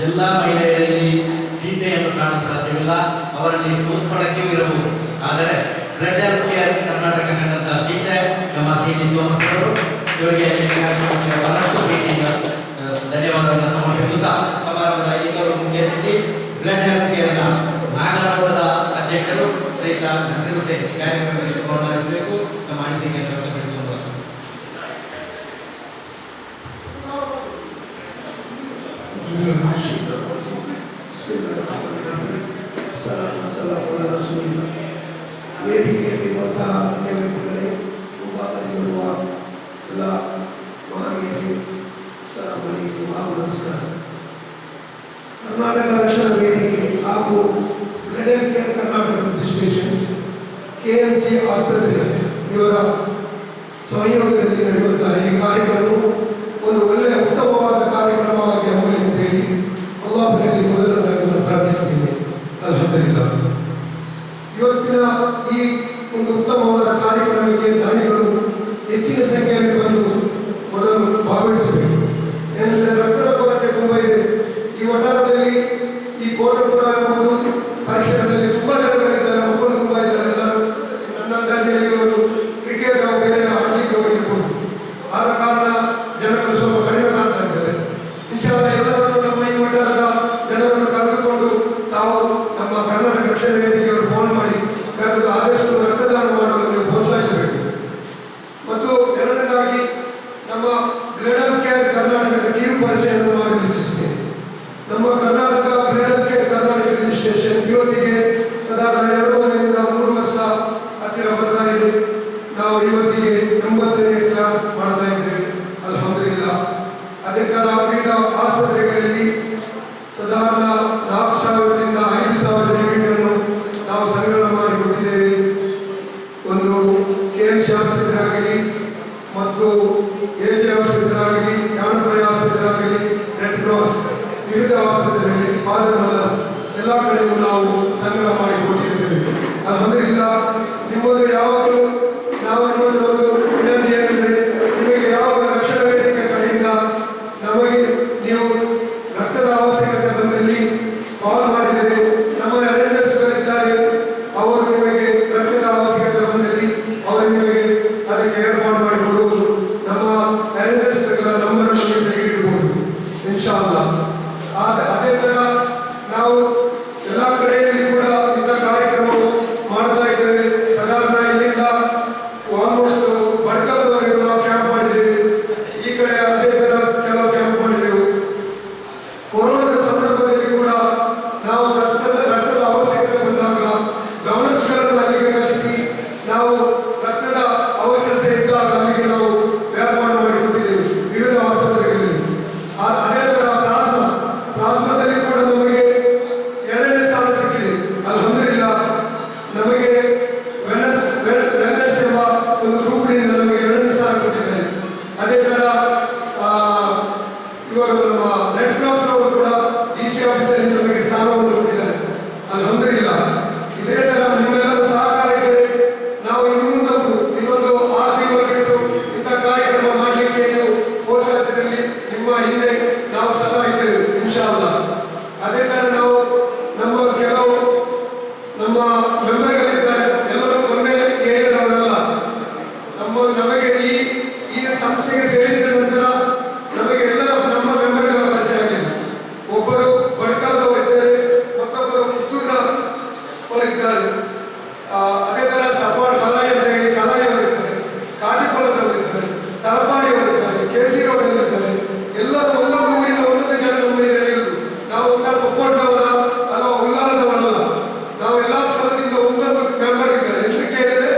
ಎಲ್ಲ ಮಹಿಳೆಯರಲ್ಲಿ ಸೀತೆಯನ್ನು ಕಾಣಲು ಸಾಧ್ಯವಿಲ್ಲ. ಅವರಲ್ಲಿ ಉತ್ಪನ್ನಕ್ಕೆಯೂ ಇರಬಹುದು. ಆದರೆ ಬ್ಲಡ್ ಹೆಲ್ತ್ ಕೇರ್ ಕರ್ನಾಟಕ ಕಂಡಂತಹ ಸೀತೆ ನಮ್ಮ ಸಿ.ಜಿ. ಥೋಮಸ್ ಅವರು ಇವರಿಗೆ ಬಹಳಷ್ಟು ಪ್ರೀತಿಯಿಂದ ಧನ್ಯವಾದಗಳನ್ನು ಸಮರ್ಪಿಸುತ್ತಾ ಸಮಾರಂಭದ ಇನ್ನೊಬ್ಬರು ಮುಖ್ಯ ಅತಿಥಿ ಬ್ಲಡ್ ಹೆಲ್ತ್ ಕೇರ್ನ ನಾಗರಹೊಳದ ಅಧ್ಯಕ್ಷರು ಶ್ರೀಯುತ ನಸೀರ್ ಹುಸೇನ್ ಕಾರ್ಯಕ್ರಮದಲ್ಲಿ ಶುಭವನ್ನು ಹಾರೈಸಬೇಕು. ನಮ್ಮ ಅನಿಸಿಕೆಯನ್ನು ವ್ಯಕ್ತಪಡಿಸಿಕೊಂಡು ವೇದಿಕೆಯಲ್ಲಿ ದೊಡ್ಡ ವ್ಯಕ್ತಿಗಳೇ, ಮುಂಭಾಗದಲ್ಲಿರುವ ಎಲ್ಲ ಮಹಾನೀಯರು, ಸರಬರಾಜು ಹಾಗೂ ನಮಸ್ಕಾರ. ಕರ್ನಾಟಕ ರಕ್ಷಣಾ ವೇದಿಕೆ ಹಾಗೂ blood health care Karnataka registration KMC ಆಸ್ಪತ್ರೆ ಇವರ ಸಹಯೋಗದಲ್ಲಿ ನಡೆಯುವಂತಹ ಈ ಕಾರ್ಯಕ್ರಮವು ಒಂದು ಒಳ್ಳೆಯ ಉತ್ತಮವಾದ ಕಾರ್ಯಕ್ರಮವಾಗಿ ಆಗಲಿ ಅಂತೇಳಿ ಅಲ್ಲಾಹನಲ್ಲಿ ಮೊದಲನಾಗಿ ಪ್ರಾರ್ಥಿಸುತ್ತೇನೆ. ಅಲ್ಹಮ್ದುಲಿಲ್ಲಾಹ್. ಇವತ್ತಿನ ಈ ಒಂದು ಉತ್ತಮವಾದ ಕಾರ್ಯಕ್ರಮಕ್ಕೆ ದಾನಿಗಳು ಹೆಚ್ಚಿನ ಸಂಖ್ಯೆಯಲ್ಲಿ ಬಂದು ಮೊದಲು ಭಾಗವಹಿಸಬೇಕು. ಏನೆಂದರೆ ರಕ್ತದ ಕೊರತೆ ತುಂಬ ಇದೆ ಈ ವಠಾರದಲ್ಲಿ. ಈ ಕೋಟಪುರ ಎಂಬುದು ಪರಿಸರದಲ್ಲಿ ತುಂಬ ಜನಗಳಿದ್ದಾರೆ, ಮಕ್ಕಳು ತುಂಬ ಇದ್ದಾರೆ. ಎಲ್ಲರೂ ನನ್ನ ಅಂದಾಜಿನಲ್ಲಿ ಇವರು ಕ್ರಿಕೆಟ್ ಬೇರೆ ಆಡಲಿಕ್ಕೆ ಹೋಗಿರ್ಬೋದು. ಆದ ಕಾರಣ ಜನರು ಸ್ವಲ್ಪ ಕಡಿಮೆ ಮಾಡ್ತಾ ಇದ್ದಾರೆ. ಇನ್ಶಾಅಲ್ಲಾ ಎಲ್ಲರನ್ನು ನಮ್ಮ ಈ ವಠಾರದ ಜನರನ್ನು ಕರೆದುಕೊಂಡು ತಾವು ನಮ್ಮ ಕರ್ನಾಟಕ ರಕ್ಷಣಾ ವೇದಿಕೆಯವರು ಫೋನ್ ಮಾಡಿ ಕರೆದು ಆದಷ್ಟು ರಕ್ತದಾನ ಮಾಡಲು ನೀವು ಪ್ರೋತ್ಸಾಹಿಸಬೇಕು. ಮತ್ತು ಎರಡನೇದಾಗಿ ನಮ್ಮ ಬ್ಲಡ್ ಹೆಲ್ತ್ ಕೇರ್ ಕರ್ನಾಟಕದ ಕಿರು ಪರಿಚಯವನ್ನು ಮಾಡಲು ಇಚ್ಛಿಸುತ್ತೇನೆ. ನಮ್ಮ Karnataka blood health care Karnataka registration ಇವತ್ತಿಗೆ ಸಾಧಾರಣ 2 3 ವರ್ಷ ಹತ್ತಿರ ಬರ್ತಾ ಇದೆ. ನಾವು ಇವತ್ತಿಗೆ 80ನೇ ಕ್ಯಾಂಪ್ ಮಾಡ್ತಾ ಇದ್ದೇವೆ. ಅಲ್ಹಮ್ದುಲಿಲ್ಲಾಹ್. ಅದೇ ಥರ ವಿವಿಧ ಆಸ್ಪತ್ರೆಗಳಲ್ಲಿ ಸಾಧಾರಣ 4,000ರಿಂದ 5,000 ಯೂನಿಟನ್ನು ನಾವು ಸಂಗ್ರಹ ಮಾಡಿಕೊಟ್ಟಿದ್ದೇವೆ. ಒಂದು KMC ಆಸ್ಪತ್ರೆ ಆಗಲಿ ಮತ್ತು AJ ಆಸ್ಪತ್ರೆ ಆಗಲಿ, ಜ್ಞಾನಪುರಿ ಆಸ್ಪತ್ರೆ ಆಗಲಿ, ರೆಡ್ ಕ್ರಾಸ್ ವಿವಿಧ ಆಸ್ಪತ್ರೆಗಳಲ್ಲಿ ಫಾದರ್ ಮದರ್ಸ್ ಎಲ್ಲ ಕಡೆಗೂ ನಾವು ಸಂಗ್ರಹ ಮಾಡಿಕೊಟ್ಟಿದ್ದೇವೆ. ಅಲ್ಹಮ್ದುಲಿಲ್ಲಾಹ್. ನಿಮ್ಮದು ಯಾವಾಗಲೂ ನಾವು ನಿಮ್ಮದು ಒಂದು ವಿನಂತಿ ಏನೆಂದರೆ ನಿಮಗೆ ಯಾವ ರಕ್ಷಣಾ ವೇದಿಕೆ ಕಡೆಯಿಂದ ನಮಗೆ ನೀವು ರಕ್ತದ ಅವಶ್ಯಕತೆ ಬಂದಲ್ಲಿ ಕಾಲ್ ಮಾಡಿದರೆ ನಮ್ಮ ಅರೇಂಜರ್ಸ್ಗಳಿದ್ದಾರೆ. ಅವರು ನಿಮಗೆ ರಕ್ತದ ಅವಶ್ಯಕತೆ ಬಂದಲ್ಲಿ ಅವರು ನಿಮಗೆ ಅದಕ್ಕೆ ಏರ್ಪಾಡು ಮಾಡಿಕೊಡುವುದು. ನಮ್ಮ ಅರೇಂಜರ್ಸ್ಗಳ ನಂಬರ್ ನಮಗೆ ತೆಗೆದಿಡಬಹುದು ಇನ್ಶಾಅಲ್ಲಾಹ್. ಅದೇ ಥರ ನಾವು ಎಲ್ಲ ಕಡೆಯಲ್ಲಿ ಕೂಡ ಇಂಥ ಕಾರ್ಯಕ್ರಮವು ಮಾಡ್ತಾ ಇದ್ದೇವೆ. ಸಾಧಾರಣ ಇಲ್ಲಿಂದ ಆಲ್ಮೋಸ್ಟ್ ಬಡ್ಕಲ್ವರೆಗೂ ನಾವು ಕ್ಯಾಂಪ್ ಮಾಡಿದ್ದೇವೆ. ಈ ಕಡೆ ಅದೇ ಥರ ಕೆಲವು ಕ್ಯಾಂಪ್ ಮಾಡಿದೆವು. ಕೊರೋನಾದ ಸಂದರ್ಭದಲ್ಲಿ ಕೂಡ ನಾವು ರಕ್ತದ ಅವಶ್ಯಕತೆ ಬಂದಾಗ ಡೋನರ್ಸ್ಗಳನ್ನು ಅಲ್ಲಿಗೆ ಕಳಿಸಿ ನಾವು ರಕ್ತದ ಅವಶ್ಯಕತೆ ಇದ್ದಾಗ ಅಲ್ಲಿಗೆ ನಾವು ವ್ಯಾಪಾರ ಮಾಡಿಕೊಟ್ಟಿದ್ದೇವೆ ವಿವಿಧ ಆಸ್ಪತ್ರೆಗಳಲ್ಲಿ. ಅದೇ ಥರ ಪ್ಲಾಸ್ಮಾದಲ್ಲಿ ಕೂಡ ನಮಗೆ 2ನೇ ಸ್ಥಾನ ಸಿಕ್ಕಿದೆ. ಅಲ್ಹಮ್ದುಲಿಲ್ಲಾಹ್. ನಮಗೆ ವೆಲ್ನೆಸ್ ಎಂಬ ಒಂದು ಗ್ರೂಪ್ನಿಂದ ನಮಗೆ 2ನೇ ಸ್ಥಾನ ಕೊಟ್ಟಿದ್ದಾರೆ. ಅದೇ ಥರ ಇವರು ನಮ್ಮ ರೆಡ್ ಕ್ರಾಸ್ ಅವರು ಕೂಡ DC ಆಫೀಸರಿಂದ ನಮಗೆ ಸ್ಥಾನವನ್ನು ಕೊಟ್ಟಿದ್ದಾರೆ. ಅಲ್ಹಮ್ದುಲಿಲ್ಲಾಹ್. ಇದೇ ಥರ ನಿಮ್ಮೆಲ್ಲರ ಸಹಕಾರ ಇದ್ದರೆ ನಾವು ಇನ್ನೊಂದು 6 ತಿಂಗಳು ಬಿಟ್ಟು ಇಂಥ ಕಾರ್ಯಕ್ರಮ ಮಾಡಲಿಕ್ಕೆ ನೀವು ಪ್ರೋತ್ಸಾಹಿಸಿದಲ್ಲಿ ನಿಮ್ಮ ಹಿಂದೆ ನಾವು ಸದಾ ಇದ್ದೇವೆ ಇನ್ಶಾಅಲ್ಲಾಹ್. ಅದೇ ಥರ ನಾವು ಕೆಲವು ನಮ್ಮ ಮೆಂಬರ್ಗಳಿದ್ದಾರೆ. ಎಲ್ಲರೂ ಒಂದೇ ಏರಿಯಾದವರಲ್ಲ. ನಮಗೆ ಈ ಸಂಸ್ಥೆಗೆ ಸೇರಿದ ನಂತರ ನಮಗೆ ಎಲ್ಲ ನಮ್ಮ ಮೆಂಬರ್ಗಳ ಪರಿಚಯ ಆಗಿದೆ. ಒಬ್ಬರು ಬಡ್ಕಾದವರಿದ್ದಾರೆ, ಮತ್ತೊಬ್ಬರು ಪುತ್ತೂರಿನವರಿದ್ದಾರೆ. ಅದೇ ಥರ ಸಪಾಟ್ ಕಲಾಯಿಯವರಿದ್ದಾರೆ, ಕಾಟಿಕೊಳದವರಿದ್ದಾರೆ, ತಲಪಾಡಿಯವರಿದ್ದಾರೆ, KC ರೋಡಲ್ಲಿದ್ದಾರೆ. ಎಲ್ಲರೂ ಒಂದೊಂದು ಊರಿನ ಒಂದೊಂದು ಜನ ನಮ್ಮ ಇದರಲ್ಲಿ ಇರುವುದು. ನಾವು ಒಂದ ಕೊಪ್ಪಳದವರ ಅಥವಾ ಉಳ್ಳಾಲದವರಲ್ಲ. ನಾವು ಎಲ್ಲ ಸ್ಥಳದಿಂದ ಒಂದೊಂದು ಮೆಂಬರ್ ಇದ್ದಾರೆ. ಎಂದು ಕೇಳಿದರೆ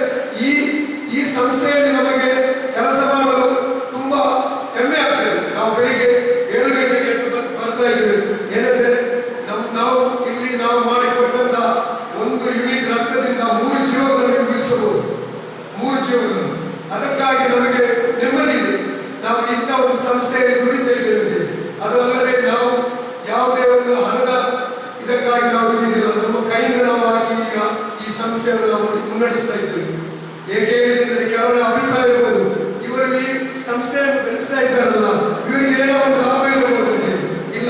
ಈ ಸಂಸ್ಥೆಯಲ್ಲಿ ನಮಗೆ ಕೆಲಸ ಮಾಡಲು ತುಂಬಾ ಹೆಮ್ಮೆ ಆಗ್ತದೆ. ನಾವು ಬೆಳಿಗ್ಗೆ 7 ಗಂಟೆಗೆ ಬರ್ತಾ ಇದ್ದೇವೆ. ಏನೆಂದರೆ ನಾವು ಇಲ್ಲಿ ನಾವು ಮಾಡಿಕೊಟ್ಟಂತ 1 ಯೂನಿಟ್ ರಕ್ತದಿಂದ 3 ಜೀವಗಳನ್ನು ಉಳಿಸಬಹುದು. 3 ಜೀವಗಳನ್ನು. ಅದಕ್ಕಾಗಿ ನಮಗೆ ನೆಮ್ಮದಿ ಇದೆ. ನಾವು ಇಂಥ ಒಂದು ಸಂಸ್ಥೆಯಲ್ಲಿ ದುಡಿತಾ ಇದ್ದೇವೆ. ಅದಲ್ಲದೆ ನಾವು ಯಾವುದೇ ಒಂದು ಹಣದ ಇದಕ್ಕಾಗಿ ನಾವು ದುಡಿದಿಲ್ಲ. ನಮ್ಮ ಕೈಯಿಂದ ನಾವು ಆಗಿ ಈಗ ಈ ಸಂಸ್ಥೆಯನ್ನು ನಾವು ಮುನ್ನಡೆಸ್ತಾ ಇದ್ದೇವೆ. ಏಕೆ ಹೇಳಿದ್ರೆ ಕೆಲವರ ಅಭಿಪ್ರಾಯ ಇರ್ಬೋದು, ಇವರು ಈ ಸಂಸ್ಥೆಯನ್ನು ಬೆಳೆಸ್ತಾ ಇದ್ದಾರಲ್ಲ, ಇವರಿಗೆ ಏನೋ ಒಂದು ಲಾಭ ಇರಬಹುದು ಅಂತ. ಇಲ್ಲ,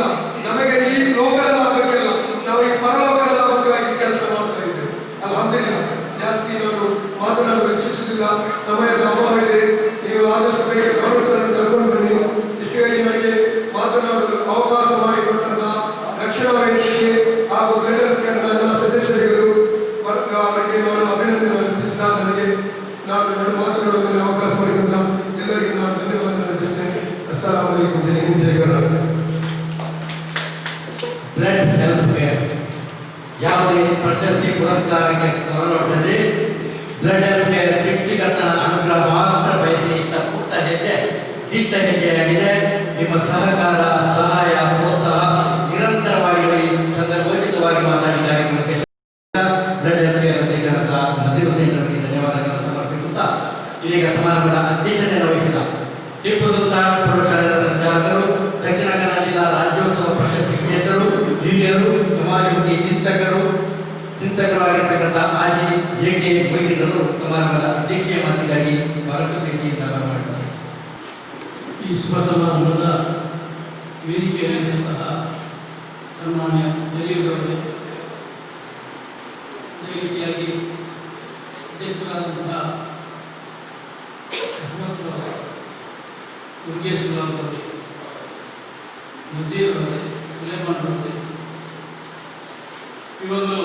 ಮಾತನಾಡುವಲ್ಲಿ ಅವಕಾಶ ಮಾಡಿಕೊಂಡ ಎಲ್ಲರಿಗೂ ನಾನು ಧನ್ಯವಾದ ಅರ್ಪಿಸ್ತೇನೆ. ಅಸ್ಸಲಾಮು ಅಲೈಕುಂ. ಜೈ ಹಿಂದ್, ಜೈ ಕರ್ನಾಟಕ. ಬ್ಲಡ್ ಹೆಲ್ತ್ ಕೇರ್ ಯಾವುದೇ ಪ್ರಶಸ್ತಿ ಪುರಸ್ಕಾರಕ್ಕೆ ಒಳಪಡದೆ ಬ್ಲಡ್ ಹೆಲ್ತ್ ಕೇರ್ ಸೃಷ್ಟಿಕರ್ತನ ಅನುಗ್ರಹ ಮಾತ್ರ ಬಯಸಿ ಇತ್ತ ಪುಟ್ಟ ಹೆಜ್ಜೆ ದಿಟ್ಟ ಹೆಜ್ಜೆಯಾಗಿದೆ. ನಿಮ್ಮ ಸಹಕಾರ, ಸಹಾಯ, ಪ್ರೋತ್ಸಾಹ ನಿರಂತರವಾಗಿ ಸಂದರ್ಭೋಚಿತವಾಗಿ ಮಾತಾಡಿ ಕಾರ್ಯಕ್ರಮಕ್ಕೆ ಬ್ಲಡ್ ಹೆಲ್ತ್ ಕೇರ್ ಅಧ್ಯಕ್ಷರಾದ ನಸೀರ್ ಹುಸೇನ್ ಅವರಿಗೆ ಧನ್ಯವಾದಗಳನ್ನು ಸಮರ್ಪಿಸುತ್ತಾ ಇದೀಗ ಸಮಾರಂಭದ ಅಧ್ಯಕ್ಷತೆಯನ್ನು ವಹಿಸಿದ ಟಿಪ್ಪು ಸುಲ್ತಾನ್ ಪ್ರೌಢಶಾಲೆಯ ಸಂಚಾಲಕರು, ದಕ್ಷಿಣ ಕನ್ನಡ ಜಿಲ್ಲಾ ರಾಜ್ಯೋತ್ಸವ ಪ್ರಶಸ್ತಿ ವಿಜೇತರು, ಹಿರಿಯರು, ಸಮಾಜಮುಖಿ ಚಿಂತಕರಾಗಿರ್ತಕ್ಕಂಥ ಆಜಿ ಎ.ಕೆ. ಮೊಯ್ದೀನರು ಸಮಾರಂಭದ ಅಧ್ಯಕ್ಷೀಯ ಮಾತಿಗಾಗಿ ಬಹಳಷ್ಟು ಪ್ರೀತಿಯಿಂದ ಬರಮಾಡುತ್ತಾರೆ. ಈ ಶುಭ ಸಮಾರಂಭದ ವೇದಿಕೆಯಲ್ಲಿರುವಂತಹ ಸನ್ಮಾನ್ಯ ಜಲೀಲ್ರವರೇ, ಅದೇ ರೀತಿಯಾಗಿ ಅಧ್ಯಕ್ಷರಾದಂತಹ ಅಹಮದ್ ಅವರೇ, ಮುರುಗೇಶ್ವರ ಅವರೇ, ನಜೀರ್ ಅವರೇ, ಸುಲೇಮಾನ್ ಅವರೇ, ಈ ಒಂದು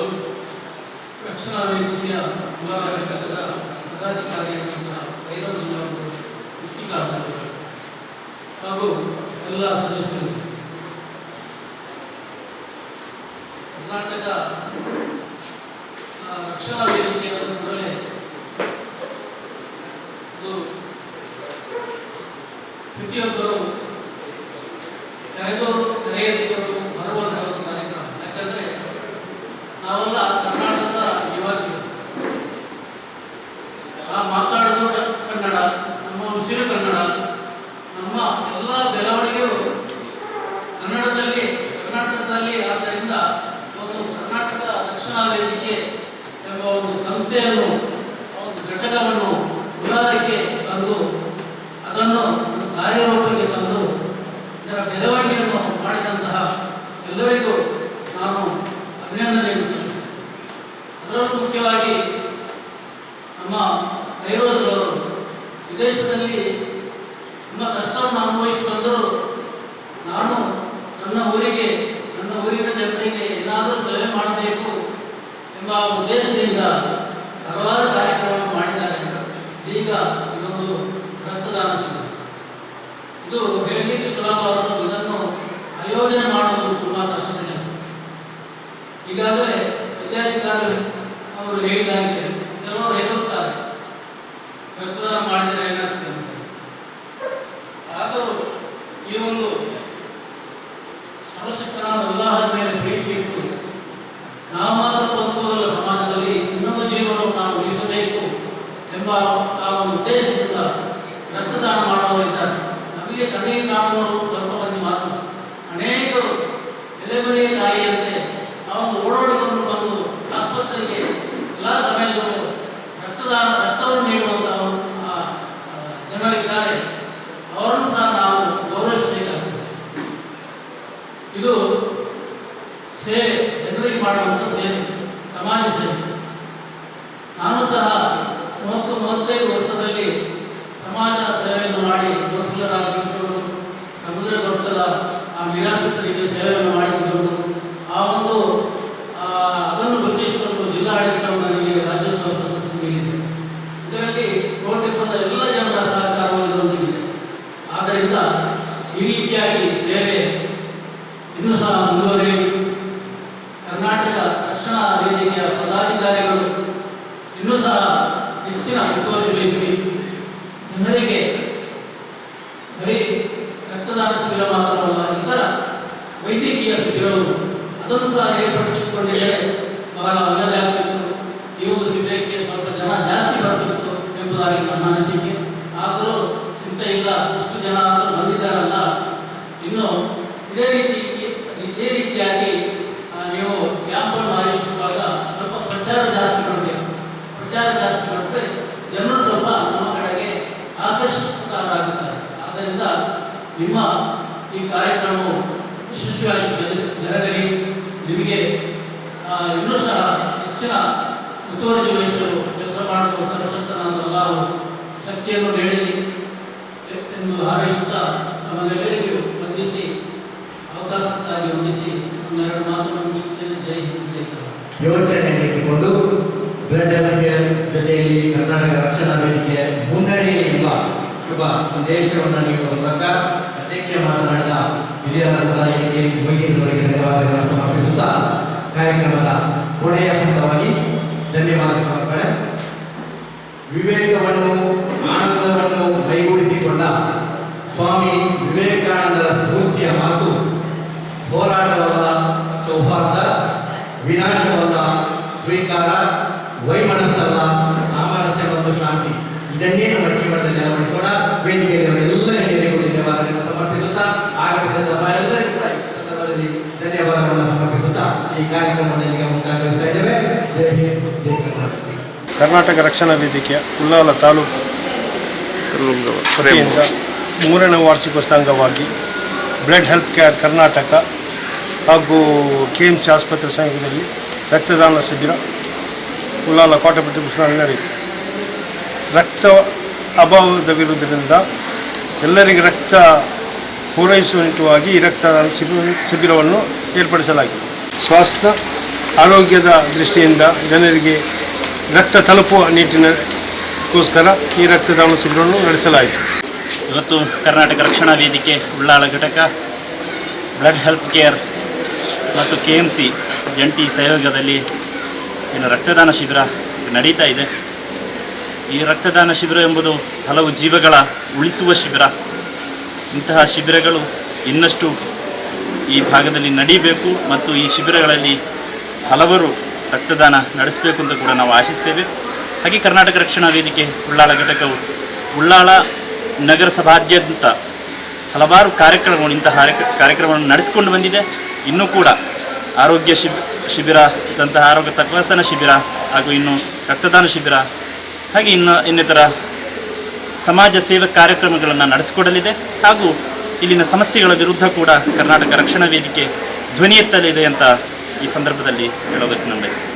ರಕ್ಷಣಾ ವೇದಿಕೆಯ ವಿಭಾಗ ಘಟಕದ ಪದಾಧಿಕಾರಿಯಾದಂತಹ ಭೈರವ್ ಸಿಂಗ್ ಅವರು, ಮುಖ್ಯಕಾರರು ಹಾಗೂ ಎಲ್ಲ ಸದಸ್ಯರು, ಕರ್ನಾಟಕ ರಕ್ಷಣಾ ವೇದಿಕೆಯ ಕೂಡಲೇ ಇದು ಪ್ರತಿಯೊಬ್ಬರು ಕರೆಯದಿದ್ದವರು ಬರುವಂತಹ ಒಂದು ಕಾರ್ಯಕ್ರಮ. ಯಾಕಂದರೆ ನಾವೆಲ್ಲ ಕರ್ನಾಟಕದ ನಿವಾಸಿಗಳು, ನಾವು ಮಾತಾಡೋದು ಕನ್ನಡ, ನಮ್ಮ ಉಸಿರು ಕನ್ನಡ, ನಮ್ಮ ಎಲ್ಲ ಬೆಳವಣಿಗೆಯು ಕರ್ನಾಟಕದಲ್ಲಿ. ಆದ್ದರಿಂದ ಒಂದು ಕರ್ನಾಟಕ ರಕ್ಷಣಾ ವೇದಿಕೆ ಎಂಬ ಒಂದು ಸಂಸ್ಥೆಯನ್ನು, ಒಂದು ಘಟಕವನ್ನು ಉಲ್ಲಾಸಕ್ಕೆ ತಂದು ಅದನ್ನು ಕಾರ್ಯರೂಪಕ್ಕೆ ತಂದು ಇದರ ಬೆಳವಣಿಗೆಯನ್ನು ಮಾಡಿದಂತಹ ಎಲ್ಲರಿಗೂ ನಾನು ಅಭಿನಂದನೆಯನ್ನು ಸಲ್ಲಿಸುತ್ತೇನೆ. ಅದರಲ್ಲೂ ಮುಖ್ಯವಾಗಿ ನಮ್ಮ ಭೈರವರವರು ವಿದೇಶದಲ್ಲಿ ತುಂಬ ಕಷ್ಟವನ್ನು ಅನುಭವಿಸಿ ಬಂದರು. ನಾನು ನನ್ನ ಊರಿನ ಜನತೆಗೆ ಏನಾದರೂ ಸೇವೆ ಮಾಡಬೇಕು ಎಂಬ ಉದ್ದೇಶದಿಂದ ಹಲವಾರು ಕಾರ್ಯಕ್ರಮವನ್ನು ಮಾಡಿದ್ದಾರೆ. ಈಗ ಇದೊಂದು ರಕ್ತದಾನ ಶಿಬಿರ, ಇದು ಹೇಳಲಿಕ್ಕೆ ಸುಲಭವಾದರೂ ಇದನ್ನು ಆಯೋಜನೆ ಮಾಡುವುದು ತುಂಬ ಕಷ್ಟದ ಕೆಲಸ. ಈಗಾಗಲೇ ವಿದ್ಯಾಧಿಕಾರಿ ಅವರು ಹೇಳಿದಾಗೆ ಕೆಲವರು ಹೆದರುತ್ತಾರೆ, ರಕ್ತದಾನ ಮಾಡಿದರೆ ಏನಾಗ್ತದೆ ಅಂತ. ಆದರೂ ಈ ಒಂದು ಸರ್ವಶಕ್ತನಾದ ಅಲ್ಲಾಹನ ಮೇಲೆ ಪ್ರೀತಿ ಇಟ್ಟು ನಾವು ಮಾತ್ರ ಬದುಕುವುದಲ್ಲ, ಸಮಾಜದಲ್ಲಿ ಇನ್ನೊಂದು ಜೀವನವನ್ನು ನಾವು ಉಳಿಸಬೇಕು ಎಂಬ ಆ ಒಂದು ಉದ್ದೇಶದಿಂದ ರಕ್ತದಾನ ಮಾಡುವವರಿದ್ದಾರೆ. ನಮಗೆ ಕಣ್ಣಿಗೆ ಕಾಣುವವರು ಸ್ವಲ್ಪ ಮಂದಿ ಮಾತ್ರ, ಅನೇಕರು ಎಲೆಮರೆಯ ಕಾಯಿಯಂತೆ ಅವನು ಓಡಾಡಿಕೊಂಡು ಬಂದು ಆಸ್ಪತ್ರೆಗೆ ಎಲ್ಲ ಸಮಯದಲ್ಲೂ ರಕ್ತವನ್ನು ನೀಡುವಂತಹ ಜನರಿದ್ದಾರೆ. ಅವರನ್ನು ಸಹ ನಾವು ಗೌರವಿಸಬೇಕಾಗ್ತದೆ. ಇದು ಸೇವೆ, ಜನರಿಗೆ ಮಾಡುವಂಥ ಸೇವೆ, ಸಮಾಜ ಸೇವೆ. ನಾನು ಸಹ 30-35 ವರ್ಷದಲ್ಲಿ ಸಮಾಜ ಸೇವೆಯನ್ನು ಮಾಡಿ ವಕೀಲರಾಗಿದ್ದರು, ಸಮುದ್ರ ಭಕ್ತರ ನಿರಾಶ್ರಿತರಿಗೆ ಸೇವೆಯನ್ನು ಮಾಡಿಕೊಂಡು ಅದನ್ನು ಗುರುತಿಸಿಕೊಂಡು ಜಿಲ್ಲಾಡಳಿತವು ನನಗೆ ರಾಜ್ಯೋತ್ಸವ ಪ್ರಶಸ್ತಿ ನೀಡಿದೆ. ಇದರಲ್ಲಿ ಕೋಟಿಪದ ಎಲ್ಲ ಜನರ ಸಹಕಾರವು ಇದರೊಂದಿಗಿದೆ. ಆದ್ದರಿಂದ ಈ ರೀತಿಯಾಗಿ ಸೇವೆ ಇನ್ನೂ ಸಹ ಮುಂದುವರಿಯಲಿ. ಕರ್ನಾಟಕ ರಕ್ಷಣಾ ವೇದಿಕೆಯ ಪದಾಧಿಕಾರಿಗಳು ಇನ್ನೂ ಸಹ ಹೆಚ್ಚಿನ ಮುತುವರ್ಜಿ ವಹಿಸಿ ಜನರಿಗೆ ಬರೀ ರಕ್ತದಾನ ಶಿಬಿರ ಮಾತ್ರವಲ್ಲ, ಇತರ ವೈದ್ಯಕೀಯ ಶಿಬಿರವು ಅದನ್ನು ಸಹ ಏರ್ಪಡಿಸಿಕೊಂಡಿದ್ದರೆ ಬಹಳ ಒಳ್ಳೆಯದಾಗಬೇಕು. ಈ ಒಂದು ಶಿಬಿರಕ್ಕೆ ಸ್ವಲ್ಪ ಜನ ಜಾಸ್ತಿ ಬರಬೇಕು ಎಂಬುದಾಗಿ ನನ್ನ ಅನಿಸಿಕೆ. ಆದರೂ ಚಿಂತೆ ಇಲ್ಲ, ಇಷ್ಟು ಜನ ಬಂದಿದ್ದಾರಲ್ಲ, ಇನ್ನು ಇದೇ ರೀತಿಯಾಗಿ ನೀವು ಕ್ಯಾಂಪನ್ನು ಆಯೋಜಿಸುವಾಗ ಸ್ವಲ್ಪ ಪ್ರಚಾರ ಜಾಸ್ತಿ ಮಾಡಬೇಕು. ಪ್ರಚಾರ ಜಾಸ್ತಿ ಮಾಡಿದ್ರೆ ಜನರು ಸ್ವಲ್ಪ ನಮ್ಮ ಕಡೆಗೆ ಆಕರ್ಷಿತರಾಗುತ್ತಾರೆ. ಆದ್ದರಿಂದ ನಿಮ್ಮ ಈ ಕಾರ್ಯಕ್ರಮವು ಯಶಸ್ವಿಯಾಗಿ ಜರಗಲಿ. ನಿಮಗೆ ಇನ್ನೂ ಸಹ ಹೆಚ್ಚಿನ ಮುತುವರ್ಜಿ ವಹಿಸಲು ಕೆಲಸ ಮಾಡಲು ಸರ್ವಶಕ್ತನಾದ ಅಲ್ಲಾಹು ಶಕ್ತಿಯನ್ನು ನೀಡಲಿ ಎಂದು ಹಾರೈಸುತ್ತಾ ನಮಗೆಲ್ಲರಿಗೂ ವಂದಿಸಿ ಅವಕಾಶಕ್ಕಾಗಿ ವಂದಿಸಿ ಒಂದೆರಡು ಮಾತನ್ನು ಮುಗಿಸುತ್ತೇನೆ. ಜೈ ಹಿಂದ್, ಜೈ ಕರ್ನಾಟಕ. ಯೋಚನೆ ಇಟ್ಟುಕೊಂಡು ಬ್ಲಡ್ ಹೆಲ್ತ್ ಕೇರ್ ಜೊತೆಯಲ್ಲಿ ಕರ್ನಾಟಕ ರಕ್ಷಣಾ ವೇದಿಕೆ ಮುನ್ನಡೆ ಶುಭ ಸಂದೇಶವನ್ನು ನೀಡುವ ಮೂಲಕ ಅಧ್ಯಕ್ಷ ಮಾತನಾಡಿದ ಹಿರಿಯರಾದ ಮೊಯ್ದೀನ್ರವರಿಗೆ ಧನ್ಯವಾದಗಳನ್ನು ಸಮರ್ಪಿಸುತ್ತಾ ಕಾರ್ಯಕ್ರಮದ ಕೊನೆಯ ಹಂತವಾಗಿ ಧನ್ಯವಾದ ಸಮರ್ಪಣೆ. ವಿವೇಕವನ್ನು ಆನಂದವನ್ನು ಕೈಗೂಡಿಸಿಕೊಂಡ ಸ್ವಾಮಿ ವಿವೇಕಾನಂದರ ಸ್ಫೂರ್ತಿಯ ಮಾತು ಹೋರಾಟವಲ್ಲ ಸೌಹಾರ್ದ, ವಿನಾಶವಲ್ಲ ಸ್ವೀಕಾರ, ವೈಮನಸ್ಸಲ್ಲ ಸಾಮರಸ್ಯ ಮತ್ತು ಶಾಂತಿ. ಇದನ್ನೇ ನಮ್ಮ ಜೀವನದಲ್ಲಿ ಅಳವಡಿಸೋಣ. ವೇದಿಕೆಯಲ್ಲಿ ಎಲ್ಲ ಹಿರಿಯರಿಗೂ ಧನ್ಯವಾದಗಳನ್ನು ಸಮರ್ಪಿಸುತ್ತಾ ಆಗಮಿಸಿದ ತಮ್ಮ ಎಲ್ಲರಿಗೂ ಕೂಡ ಈ ಸಂದರ್ಭದಲ್ಲಿ ಧನ್ಯವಾದಗಳನ್ನು ಸಮರ್ಪಿಸುತ್ತಾ ಈ ಕಾರ್ಯಕ್ರಮದಲ್ಲಿ ಮುಕ್ತಾಯಗೊಳಿಸ್ತಾ ಇದ್ದೇವೆ. ಜೈ ಹಿಂದ್, ಜೈ ಕರ್ನಾಟಕ. ಕರ್ನಾಟಕ ರಕ್ಷಣಾ ವೇದಿಕೆಯ ಉಳ್ಳಾಲ ತಾಲೂಕು ವತಿಯಿಂದ 3ನೇ ವಾರ್ಷಿಕೋತ್ಸವ ಅಂಗವಾಗಿ ಬ್ಲಡ್ ಹೆಲ್ಪ್ ಕೇರ್ ಕರ್ನಾಟಕ ಹಾಗೂ KMC ಆಸ್ಪತ್ರೆ ಸಂಘದಲ್ಲಿ ರಕ್ತದಾನ ಶಿಬಿರ ಉಳ್ಳಾಲ ಕೋಟೆಪಟ್ಟಿ ಬುಸ್ನಲ್ಲಿ ನಡೆಯಿತು. ರಕ್ತ ಅಭಾವದ ವಿರುದ್ಧದಿಂದ ಎಲ್ಲರಿಗೆ ರಕ್ತ ಪೂರೈಸುವ ನಿಟ್ಟುವಾಗಿ ಈ ರಕ್ತದಾನ ಶಿಬಿರವನ್ನು ಏರ್ಪಡಿಸಲಾಗಿದೆ. ಸ್ವಾಸ್ಥ್ಯ ಆರೋಗ್ಯದ ದೃಷ್ಟಿಯಿಂದ ಜನರಿಗೆ ರಕ್ತ ತಲುಪುವ ನಿಟ್ಟಿನಗೋಸ್ಕರ ಈ ರಕ್ತದಾನ ಶಿಬಿರವನ್ನು ನಡೆಸಲಾಯಿತು. ಇವತ್ತು ಕರ್ನಾಟಕ ರಕ್ಷಣಾ ವೇದಿಕೆ ಉಳ್ಳಾಲ ಘಟಕ, ಬ್ಲಡ್ ಹೆಲ್ಪ್ ಕೇರ್ ಮತ್ತು KMC ಜಂಟಿ ಸಹಯೋಗದಲ್ಲಿ ಇನ್ನು ರಕ್ತದಾನ ಶಿಬಿರ ನಡೀತಾ ಇದೆ. ಈ ರಕ್ತದಾನ ಶಿಬಿರ ಎಂಬುದು ಹಲವು ಜೀವಗಳ ಉಳಿಸುವ ಶಿಬಿರ. ಇಂತಹ ಶಿಬಿರಗಳು ಇನ್ನಷ್ಟು ಈ ಭಾಗದಲ್ಲಿ ನಡೀಬೇಕು ಮತ್ತು ಈ ಶಿಬಿರಗಳಲ್ಲಿ ಹಲವರು ರಕ್ತದಾನ ನಡೆಸಬೇಕು ಅಂತ ಕೂಡ ನಾವು ಆಶಿಸ್ತೇವೆ. ಹಾಗೆ ಕರ್ನಾಟಕ ರಕ್ಷಣಾ ವೇದಿಕೆ ಉಳ್ಳಾಲ ಘಟಕವು ಉಳ್ಳಾಲ ನಗರಸಭಾದ್ಯಂತ ಹಲವಾರು ಕಾರ್ಯಕ್ರಮಗಳು ಇಂತಹ ಕಾರ್ಯಕ್ರಮಗಳನ್ನು ನಡೆಸಿಕೊಂಡು ಬಂದಿದೆ. ಇನ್ನೂ ಕೂಡ ಆರೋಗ್ಯ ಶಿಬಿರದಂತಹ ಆರೋಗ್ಯ ತಪಾಸಣಾ ಶಿಬಿರ ಹಾಗೂ ಇನ್ನು ರಕ್ತದಾನ ಶಿಬಿರ ಹಾಗೆ ಇನ್ನಿತರ ಸಮಾಜ ಸೇವಾ ಕಾರ್ಯಕ್ರಮಗಳನ್ನು ನಡೆಸಿಕೊಡಲಿದೆ. ಹಾಗೂ ಇಲ್ಲಿನ ಸಮಸ್ಯೆಗಳ ವಿರುದ್ಧ ಕೂಡ ಕರ್ನಾಟಕ ರಕ್ಷಣಾ ವೇದಿಕೆ ಧ್ವನಿ ಎತ್ತಲಿದೆ ಅಂತ ಈ ಸಂದರ್ಭದಲ್ಲಿ ಹೇಳೋದಕ್ಕೆ ನಾನು ಬಯಸ್ತೇನೆ.